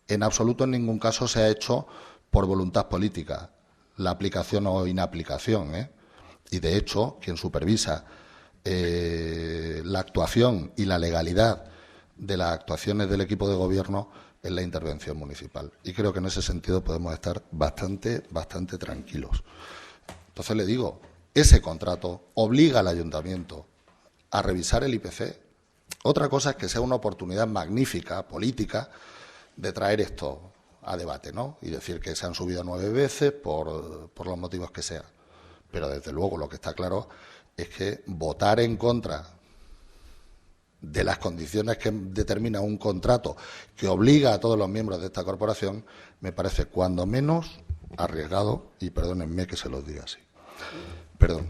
en ningún caso se ha hecho por voluntad política, la aplicación o inaplicación, ¿eh? Y de hecho, quien supervisa la actuación y la legalidad de las actuaciones del equipo de gobierno es la intervención municipal. Y creo que en ese sentido podemos estar bastante tranquilos. Entonces le digo, ese contrato obliga al ayuntamiento a revisar el IPC. Otra cosa es que sea una oportunidad magnífica, política, de traer esto a debate, ¿no? Y decir que se han subido 9 veces por los motivos que sean. Pero desde luego lo que está claro es que votar en contra de las condiciones que determina un contrato que obliga a todos los miembros de esta corporación me parece cuando menos arriesgado, y perdónenme que se los diga así. Perdón.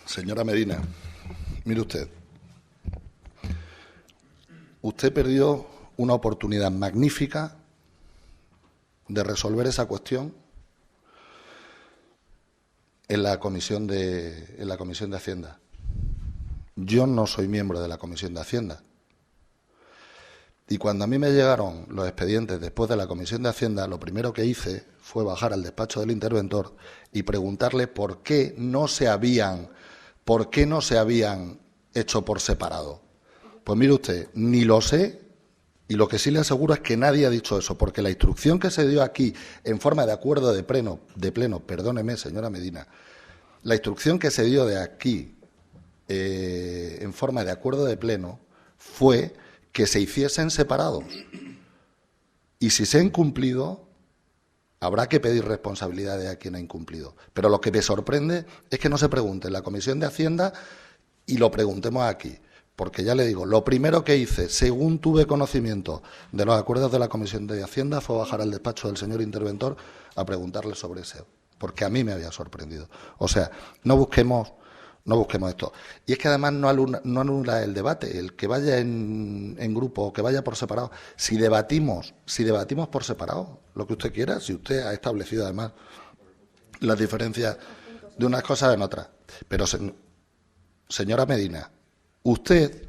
Señora Medina, mire usted. Usted perdió una oportunidad magnífica de resolver esa cuestión en la Comisión de Hacienda. Yo no soy miembro de la Comisión de Hacienda. Y cuando a mí me llegaron los expedientes después de la Comisión de Hacienda, lo primero que hice fue bajar al despacho del interventor y preguntarle por qué no se habían hecho por separado. Pues mire usted, ni lo sé, y lo que sí le aseguro es que nadie ha dicho eso, porque la instrucción que se dio aquí en forma de acuerdo de pleno, perdóneme, señora Medina, la instrucción que se dio de aquí en forma de acuerdo de pleno fue que se hiciesen separados. Y si se ha incumplido, habrá que pedir responsabilidades a quien ha incumplido. Pero lo que me sorprende es que no se pregunte en la Comisión de Hacienda y lo preguntemos aquí. Porque ya le digo, lo primero que hice, según tuve conocimiento de los acuerdos de la Comisión de Hacienda, fue bajar al despacho del señor interventor a preguntarle sobre eso, porque a mí me había sorprendido. O sea, no busquemos esto. Y es que además no anula el debate, el que vaya en grupo o que vaya por separado. Si debatimos por separado, lo que usted quiera, si usted ha establecido además las diferencias de unas cosas en otras. Pero, señora Medina, usted,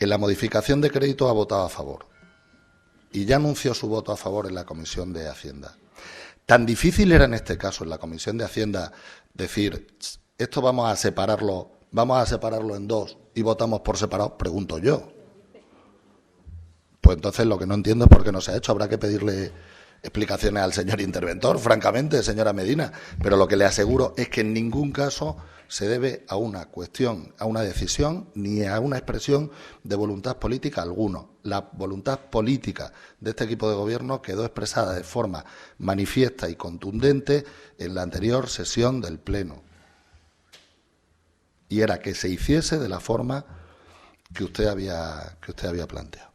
en la modificación de crédito, ha votado a favor y ya anunció su voto a favor en la Comisión de Hacienda. Tan difícil era en este caso, en la Comisión de Hacienda, decir, esto vamos a separarlo en dos y votamos por separado, pregunto yo. Pues entonces lo que no entiendo es por qué no se ha hecho. Habrá que pedirle explicaciones al señor interventor, francamente, señora Medina. Pero lo que le aseguro es que en ningún caso se debe a una cuestión, a una decisión, ni a una expresión de voluntad política alguno. La voluntad política de este equipo de gobierno quedó expresada de forma manifiesta y contundente en la anterior sesión del Pleno. y era que se hiciese de la forma que usted había planteado.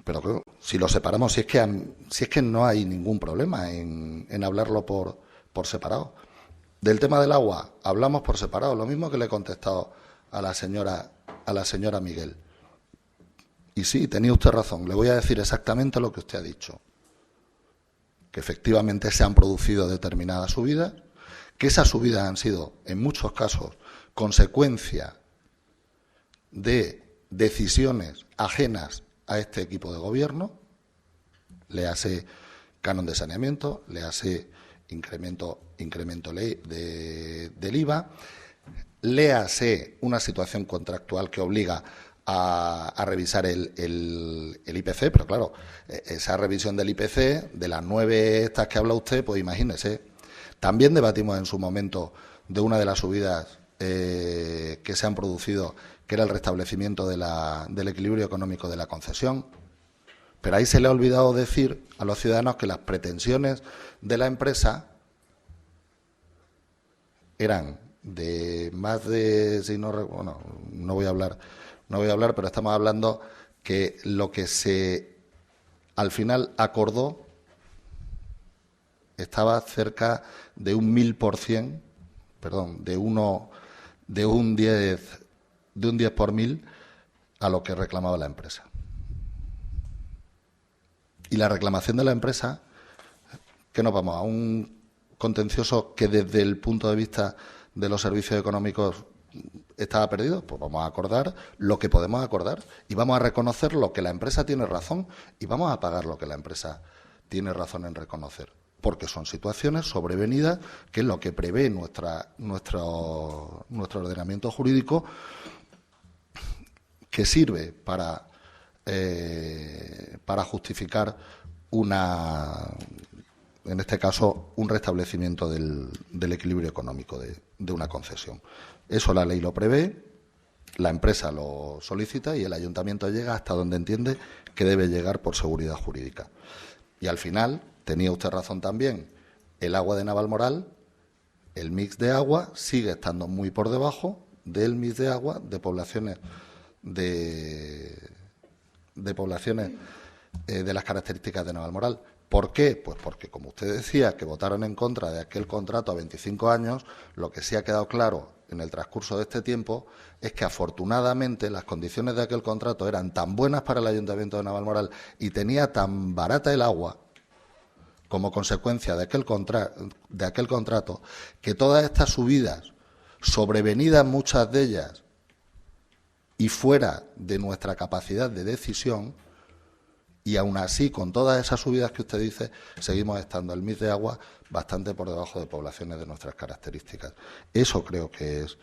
Pero claro, si lo separamos, si es que no hay ningún problema en hablarlo por separado. Del tema del agua hablamos por separado, lo mismo que le he contestado a la señora Miguel. Y sí, tenía usted razón, le voy a decir exactamente lo que usted ha dicho. Que efectivamente se han producido determinadas subidas, que esas subidas han sido, en muchos casos, consecuencia de decisiones ajenas a este equipo de gobierno, le hace canon de saneamiento, le hace incremento del IVA, le hace una situación contractual que obliga a revisar el IPC, pero claro, esa revisión del IPC, de las 9 estas que habla usted, pues imagínese. También debatimos en su momento de una de las subidas que se han producido, que era el restablecimiento del equilibrio económico de la concesión. Pero ahí se le ha olvidado decir a los ciudadanos que las pretensiones de la empresa eran de más de, bueno, no voy a hablar, pero estamos hablando que lo que se al final acordó estaba cerca de un 1000%, perdón, de un 10 por 1000 a lo que reclamaba la empresa. Y la reclamación de la empresa, que nos vamos a un contencioso que desde el punto de vista de los servicios económicos estaba perdido, pues vamos a acordar lo que podemos acordar y vamos a reconocer lo que la empresa tiene razón y vamos a pagar lo que la empresa tiene razón en reconocer, porque son situaciones sobrevenidas, que es lo que prevé nuestro ordenamiento jurídico, que sirve para justificar en este caso, un restablecimiento del equilibrio económico de una concesión. Eso la ley lo prevé, la empresa lo solicita y el ayuntamiento llega hasta donde entiende que debe llegar por seguridad jurídica. Y al final, tenía usted razón también, el agua de Navalmoral, el mix de agua sigue estando muy por debajo del mix de agua de poblaciones de las características de Navalmoral. ¿Por qué? Pues porque, como usted decía, que votaron en contra de aquel contrato a 25 años, lo que sí ha quedado claro en el transcurso de este tiempo es que, afortunadamente, las condiciones de aquel contrato eran tan buenas para el Ayuntamiento de Navalmoral y tenía tan barata el agua como consecuencia de aquel contrato, que todas estas subidas, sobrevenidas muchas de ellas y fuera de nuestra capacidad de decisión, y aún así, con todas esas subidas que usted dice, seguimos estando el mix de agua bastante por debajo de poblaciones de nuestras características. Eso creo que es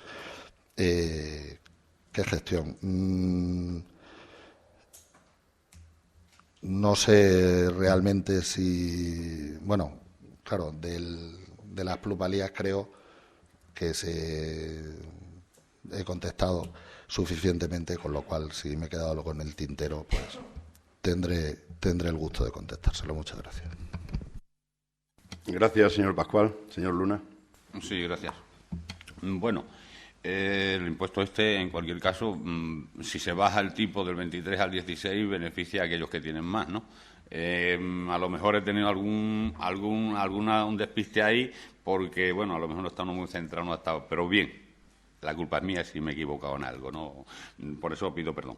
gestión. No sé realmente si... Bueno, claro, de las plusvalías creo que he contestado suficientemente, con lo cual, si me he quedado algo en el tintero, pues tendré el gusto de contestárselo. Muchas gracias. Gracias, señor Pascual. Señor Luna. Sí, gracias. Bueno, el impuesto en cualquier caso, si se baja el tipo del 23 al 16, beneficia a aquellos que tienen más, ¿no? A lo mejor he tenido un despiste ahí porque, bueno, a lo mejor no estamos muy centrados, no ha estado, pero bien, la culpa es mía si me he equivocado en algo, ¿no? Por eso pido perdón.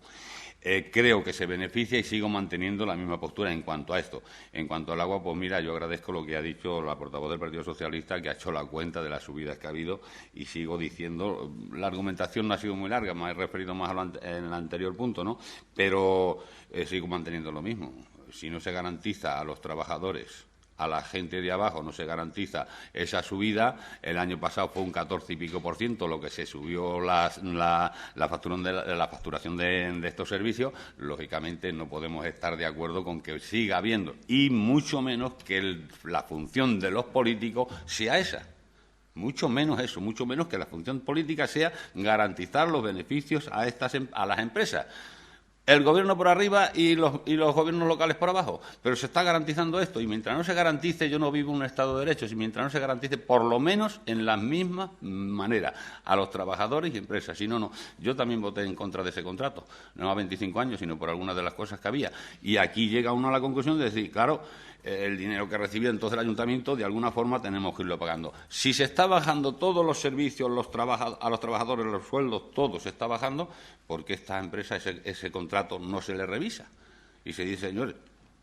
Creo que se beneficia y sigo manteniendo la misma postura en cuanto a esto. En cuanto al agua, pues mira, yo agradezco lo que ha dicho la portavoz del Partido Socialista, que ha hecho la cuenta de las subidas que ha habido, y sigo diciendo, la argumentación no ha sido muy larga, me he referido más en el anterior punto, ¿no? Pero sigo manteniendo lo mismo. Si no se garantiza a los trabajadores, a la gente de abajo, no se garantiza esa subida. El año pasado fue un 14 y pico % lo que se subió la facturación de estos servicios. Lógicamente no podemos estar de acuerdo con que siga habiendo, y mucho menos que la función de los políticos sea esa. Mucho menos eso, mucho menos que la función política sea garantizar los beneficios a las empresas. el gobierno por arriba y los gobiernos locales por abajo. Pero se está garantizando esto, y mientras no se garantice, yo no vivo un Estado de Derecho, y mientras no se garantice, por lo menos en la misma manera, a los trabajadores y empresas. Si no, no. Yo también voté en contra de ese contrato, no a 25 años, sino por algunas de las cosas que había. Y aquí llega uno a la conclusión de decir, claro, el dinero que recibía entonces el ayuntamiento, de alguna forma tenemos que irlo pagando. Si se está bajando todos los servicios, a los trabajadores, los sueldos, todo se está bajando, ¿por qué esta empresa ese contrato no se le revisa? Y se dice, señores,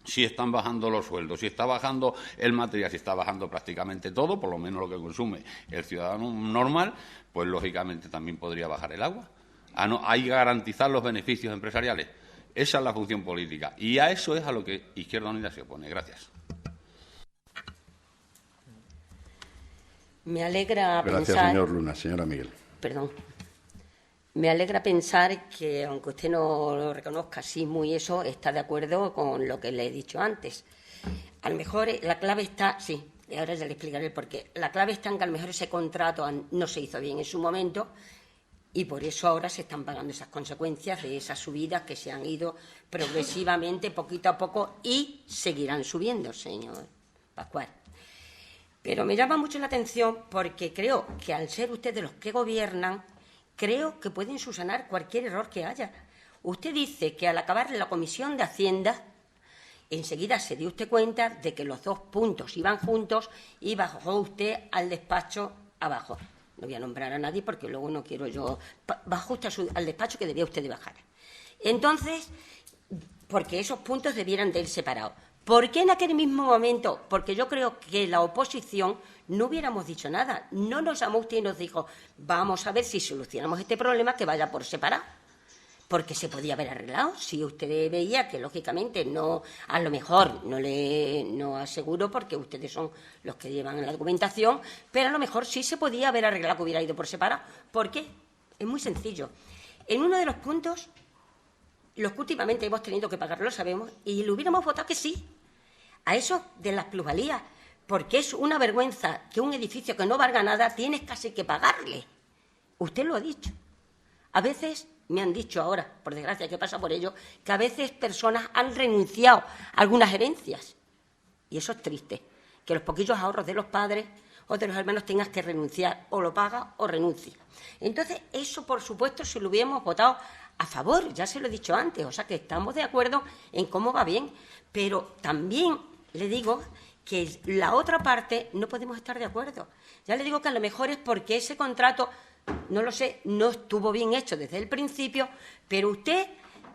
si están bajando los sueldos, si está bajando el material, si está bajando prácticamente todo, por lo menos lo que consume el ciudadano normal, pues lógicamente también podría bajar el agua. Hay que garantizar los beneficios empresariales. Esa es la función política. Y a eso es a lo que Izquierda Unida se opone. Gracias. Me alegra Gracias, pensar... señor Luna. Señora Miguel. Perdón. Me alegra pensar que, aunque usted no lo reconozca así muy eso, está de acuerdo con lo que le he dicho antes. A lo mejor la clave está... Sí, ahora ya le explicaré el porqué. La clave está en que a lo mejor ese contrato no se hizo bien en su momento y por eso ahora se están pagando esas consecuencias de esas subidas que se han ido progresivamente, poquito a poco, y seguirán subiendo, señor Pascual. Pero me llama mucho la atención porque creo que, al ser ustedes los que gobiernan, creo que pueden subsanar cualquier error que haya. Usted dice que al acabar la Comisión de Hacienda, enseguida se dio usted cuenta de que los dos puntos iban juntos y bajó usted al despacho abajo. No voy a nombrar a nadie porque luego no quiero yo... Bajó usted al despacho que debía usted de bajar. Entonces, porque esos puntos debieran de ir separados. ¿Por qué en aquel mismo momento? Porque yo creo que la oposición no hubiéramos dicho nada. No nos llamó usted y nos dijo, vamos a ver si solucionamos este problema, que vaya por separado. Porque se podía haber arreglado. Si usted veía que, lógicamente, no, a lo mejor no aseguro porque ustedes son los que llevan la documentación, pero a lo mejor sí se podía haber arreglado que hubiera ido por separado. ¿Por qué? Es muy sencillo. En uno de los puntos, los que últimamente hemos tenido que pagar, lo sabemos, y le hubiéramos votado que sí, a eso de las plusvalías, porque es una vergüenza que un edificio que no valga nada tienes casi que pagarle. Usted lo ha dicho. A veces me han dicho ahora, por desgracia que pasa por ello, que a veces personas han renunciado a algunas herencias. Y eso es triste, que los poquillos ahorros de los padres o de los hermanos tengas que renunciar, o lo paga o renuncia. Entonces, eso, por supuesto, si lo hubiéramos votado a favor, ya se lo he dicho antes, o sea que estamos de acuerdo en cómo va bien, pero también le digo que la otra parte no podemos estar de acuerdo. Ya le digo que a lo mejor es porque ese contrato, no lo sé, no estuvo bien hecho desde el principio, pero usted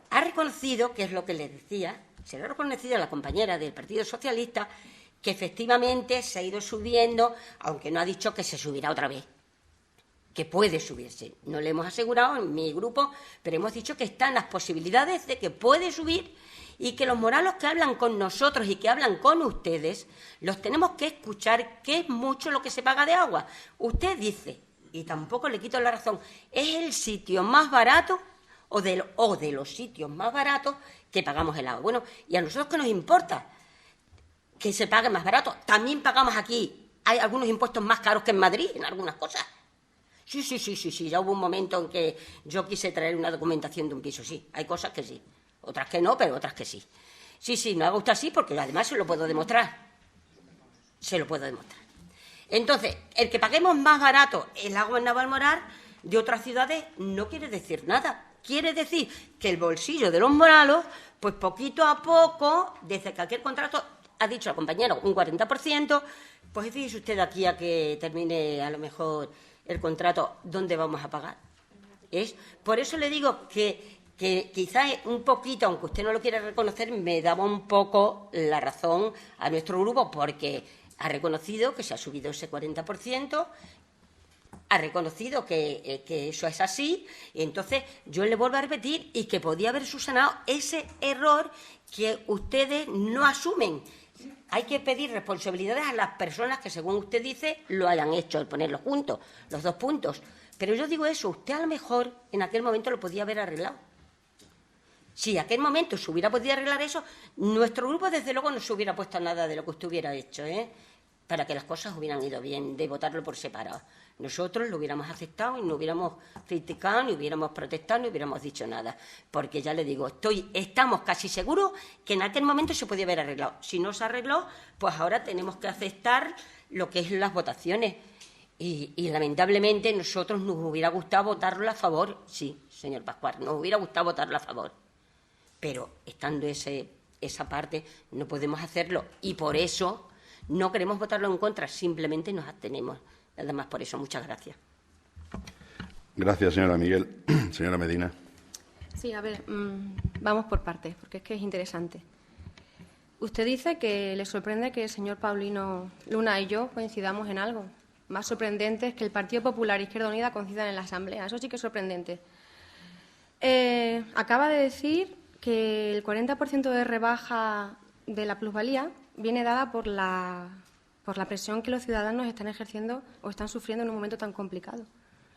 ha reconocido, que es lo que le decía, se lo ha reconocido a la compañera del Partido Socialista, que efectivamente se ha ido subiendo, aunque no ha dicho que se subirá otra vez, que puede subirse. No le hemos asegurado en mi grupo, pero hemos dicho que están las posibilidades de que puede subir y que los moralos que hablan con nosotros y que hablan con ustedes los tenemos que escuchar, que es mucho lo que se paga de agua. Usted dice, y tampoco le quito la razón, es el sitio más barato o de los sitios más baratos que pagamos el agua. Bueno, ¿y a nosotros qué nos importa que se pague más barato? También pagamos aquí. Hay algunos impuestos más caros que en Madrid, en algunas cosas. Sí. Ya hubo un momento en que yo quise traer una documentación de un piso. Sí, hay cosas que sí. Otras que no, pero otras que sí. Sí, me haga usted así porque además se lo puedo demostrar. Se lo puedo demostrar. Entonces, el que paguemos más barato el agua en Navalmoral de otras ciudades no quiere decir nada. Quiere decir que el bolsillo de los moralos, pues poquito a poco, desde que aquel contrato, ha dicho el compañero, un 40%, pues fíjese usted aquí a que termine a lo mejor el contrato, ¿dónde vamos a pagar? Por eso le digo que quizás un poquito, aunque usted no lo quiera reconocer, me daba un poco la razón a nuestro grupo, porque ha reconocido que se ha subido ese 40%, ha reconocido que eso es así, y entonces yo le vuelvo a repetir y que podía haber subsanado ese error que ustedes no asumen. Hay que pedir responsabilidades a las personas que, según usted dice, lo hayan hecho, el ponerlos juntos, los dos puntos. Pero yo digo eso, usted a lo mejor en aquel momento lo podía haber arreglado. Si en aquel momento se hubiera podido arreglar eso, nuestro grupo desde luego no se hubiera puesto nada de lo que usted hubiera hecho, para que las cosas hubieran ido bien, de votarlo por separado. Nosotros lo hubiéramos aceptado y no hubiéramos criticado, ni hubiéramos protestado, ni hubiéramos dicho nada. Porque ya le digo, estamos casi seguros que en aquel momento se podía haber arreglado. Si no se arregló, pues ahora tenemos que aceptar lo que es las votaciones. Y lamentablemente nosotros nos hubiera gustado votarlo a favor. Sí, señor Pascual, nos hubiera gustado votarlo a favor. Pero estando esa parte, no podemos hacerlo. Y por eso no queremos votarlo en contra, simplemente nos abstenemos. Nada más por eso. Muchas gracias. Gracias, señora Miguel. Señora Medina. Sí, a ver, vamos por partes, porque es que es interesante. Usted dice que le sorprende que el señor Paulino Luna y yo coincidamos en algo. Más sorprendente es que el Partido Popular e Izquierda Unida coincidan en la Asamblea. Eso sí que es sorprendente. Acaba de decir que el 40% de rebaja de la plusvalía viene dada por la presión que los ciudadanos están ejerciendo o están sufriendo en un momento tan complicado.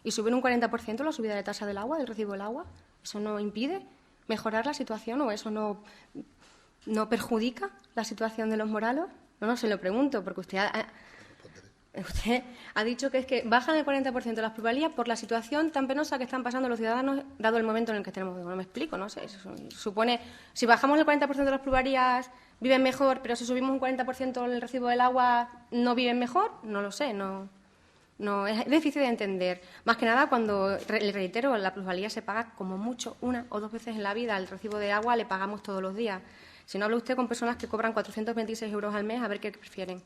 Y subir un 40% la subida de tasa del agua, del recibo del agua, ¿eso no impide mejorar la situación o eso no perjudica la situación de los moralos? No, se lo pregunto, porque usted ha dicho que es que bajan el 40% de las plusvalías por la situación tan penosa que están pasando los ciudadanos, dado el momento en el que tenemos. No me explico, no sé. Eso supone, si bajamos el 40% de las plusvalías, viven mejor, pero si subimos un 40% el recibo del agua, ¿no viven mejor? No lo sé, no es difícil de entender. Más que nada cuando, le reitero, la plusvalía se paga como mucho 1 o 2 veces en la vida. El recibo de agua le pagamos todos los días. Si no, habla usted con personas que cobran 426 euros al mes, a ver qué prefieren.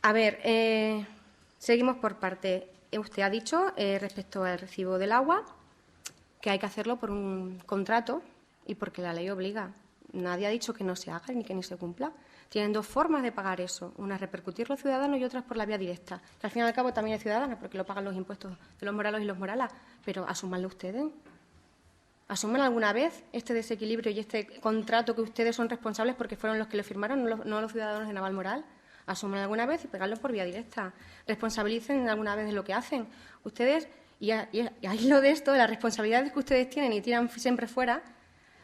A ver, seguimos por parte. Usted ha dicho, respecto al recibo del agua, que hay que hacerlo por un contrato y porque la ley obliga. Nadie ha dicho que no se haga ni que ni se cumpla. Tienen 2 formas de pagar eso. Una, repercutir los ciudadanos y otra por la vía directa. Que al fin y al cabo también es ciudadana, porque lo pagan los impuestos de los moralos y los moralas. Pero asúmanlo ustedes. ¿Asumen alguna vez este desequilibrio y este contrato que ustedes son responsables porque fueron los que lo firmaron, no los ciudadanos de Navalmoral? Asumen alguna vez y pegarlo por vía directa. Responsabilicen alguna vez de lo que hacen. Ustedes, y ahí lo de esto, de las responsabilidades que ustedes tienen y tiran siempre fuera,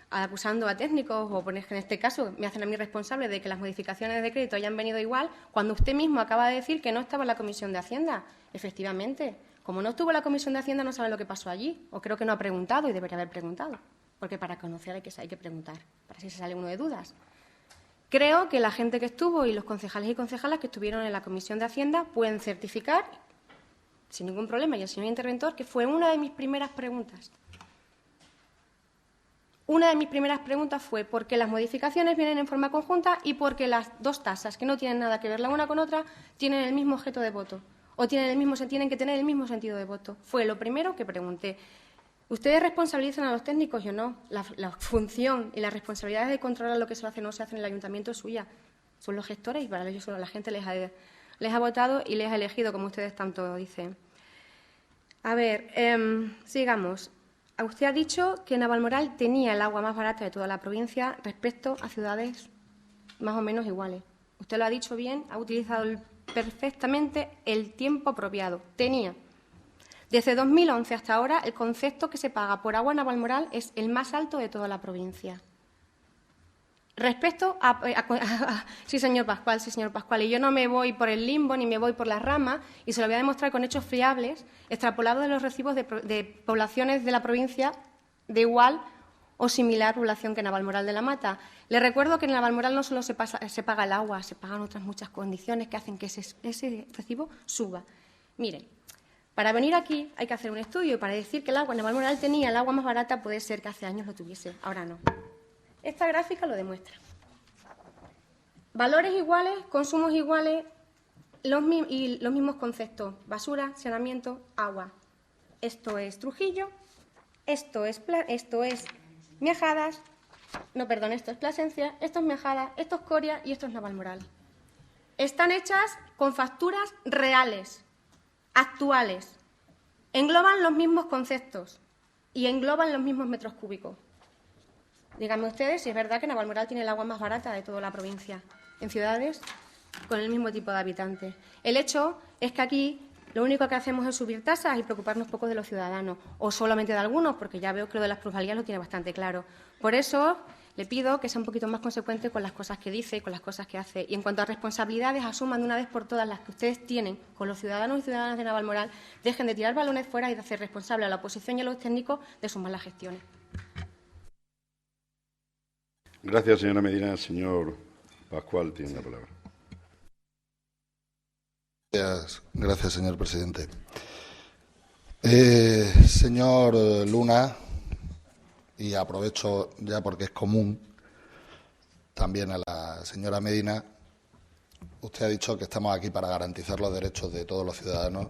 acusando a técnicos o, en este caso, me hacen a mí responsable de que las modificaciones de crédito hayan venido igual, cuando usted mismo acaba de decir que no estaba en la Comisión de Hacienda. Efectivamente, como no estuvo en la Comisión de Hacienda, no sabe lo que pasó allí, o creo que no ha preguntado y debería haber preguntado, porque para conocer hay que preguntar, para si se sale uno de dudas. Creo que la gente que estuvo y los concejales y concejalas que estuvieron en la Comisión de Hacienda pueden certificar, sin ningún problema, y el señor interventor, que fue una de mis primeras preguntas. Una de mis primeras preguntas fue por qué las modificaciones vienen en forma conjunta y por qué las 2 tasas, que no tienen nada que ver la una con otra, tienen el mismo objeto de voto o tienen que tener el mismo sentido de voto. Fue lo primero que pregunté. ¿Ustedes responsabilizan a los técnicos? Yo no. La función y las responsabilidades de controlar lo que se hace o no se hace en el ayuntamiento es suya. Son los gestores y para ellos la gente les ha votado y les ha elegido, como ustedes tanto dicen. A ver, sigamos. Usted ha dicho que Navalmoral tenía el agua más barata de toda la provincia respecto a ciudades más o menos iguales. Usted lo ha dicho bien, ha utilizado perfectamente el tiempo apropiado. Tenía. Desde 2011 hasta ahora, el concepto que se paga por agua en Navalmoral es el más alto de toda la provincia. Respecto sí, señor Pascual, y yo no me voy por el limbo ni me voy por las ramas, y se lo voy a demostrar con hechos fiables, extrapolados de los recibos de poblaciones de la provincia de igual o similar población que Navalmoral de la Mata. Le recuerdo que en Navalmoral no solo se paga el agua, se pagan otras muchas condiciones que hacen que ese recibo suba. Miren, para venir aquí hay que hacer un estudio y para decir que el agua en Navalmoral tenía el agua más barata puede ser que hace años lo tuviese, ahora no. Esta gráfica lo demuestra. Valores iguales, consumos iguales y los mismos conceptos. Basura, saneamiento, agua. Esto es Trujillo, esto es Miajadas, esto es Plasencia, esto es Miajadas, esto es Coria y esto es Navalmoral. Están hechas con facturas reales, actuales. Engloban los mismos conceptos y engloban los mismos metros cúbicos. Díganme ustedes si es verdad que Navalmoral tiene el agua más barata de toda la provincia, en ciudades con el mismo tipo de habitantes. El hecho es que aquí lo único que hacemos es subir tasas y preocuparnos poco de los ciudadanos, o solamente de algunos, porque ya veo que lo de las plusvalías lo tiene bastante claro. Por eso Le pido que sea un poquito más consecuente con las cosas que dice y con las cosas que hace. Y en cuanto a responsabilidades, asuman de una vez por todas las que ustedes tienen con los ciudadanos y ciudadanas de Navalmoral. Dejen de tirar balones fuera y de hacer responsable a la oposición y a los técnicos de sus malas gestiones. Gracias, señora Medina. Señor Pascual tiene la palabra. Gracias, señor presidente. Señor Luna, y aprovecho ya porque es común también a la señora Medina, usted ha dicho que estamos aquí para garantizar los derechos de todos los ciudadanos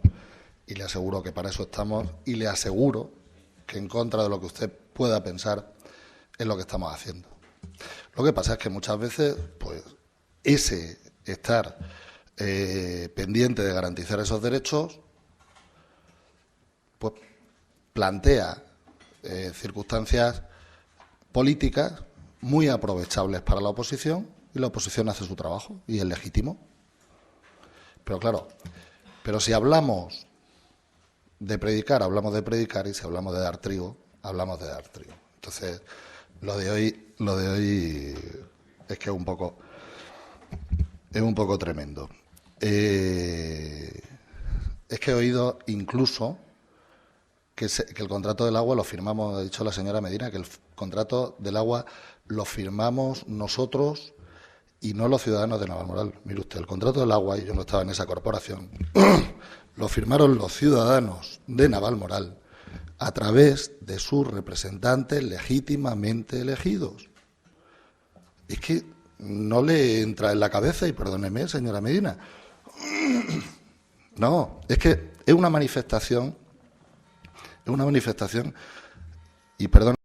y le aseguro que para eso estamos y le aseguro que en contra de lo que usted pueda pensar es lo que estamos haciendo. Lo que pasa es que muchas veces, pues, ese estar pendiente de garantizar esos derechos, pues plantea circunstancias políticas muy aprovechables para la oposición y la oposición hace su trabajo y es legítimo. Pero claro, si hablamos de predicar, hablamos de predicar y si hablamos de dar trigo, hablamos de dar trigo. Entonces, lo de hoy es que es un poco tremendo. Es que he oído incluso que el contrato del agua lo firmamos, ha dicho la señora Medina, que el contrato del agua lo firmamos nosotros y no los ciudadanos de Navalmoral. Mire usted, el contrato del agua, y yo no estaba en esa corporación, lo firmaron los ciudadanos de Navalmoral a través de sus representantes legítimamente elegidos. Es que no le entra en la cabeza, y perdóneme, señora Medina, no, es que es una manifestación, y perdón.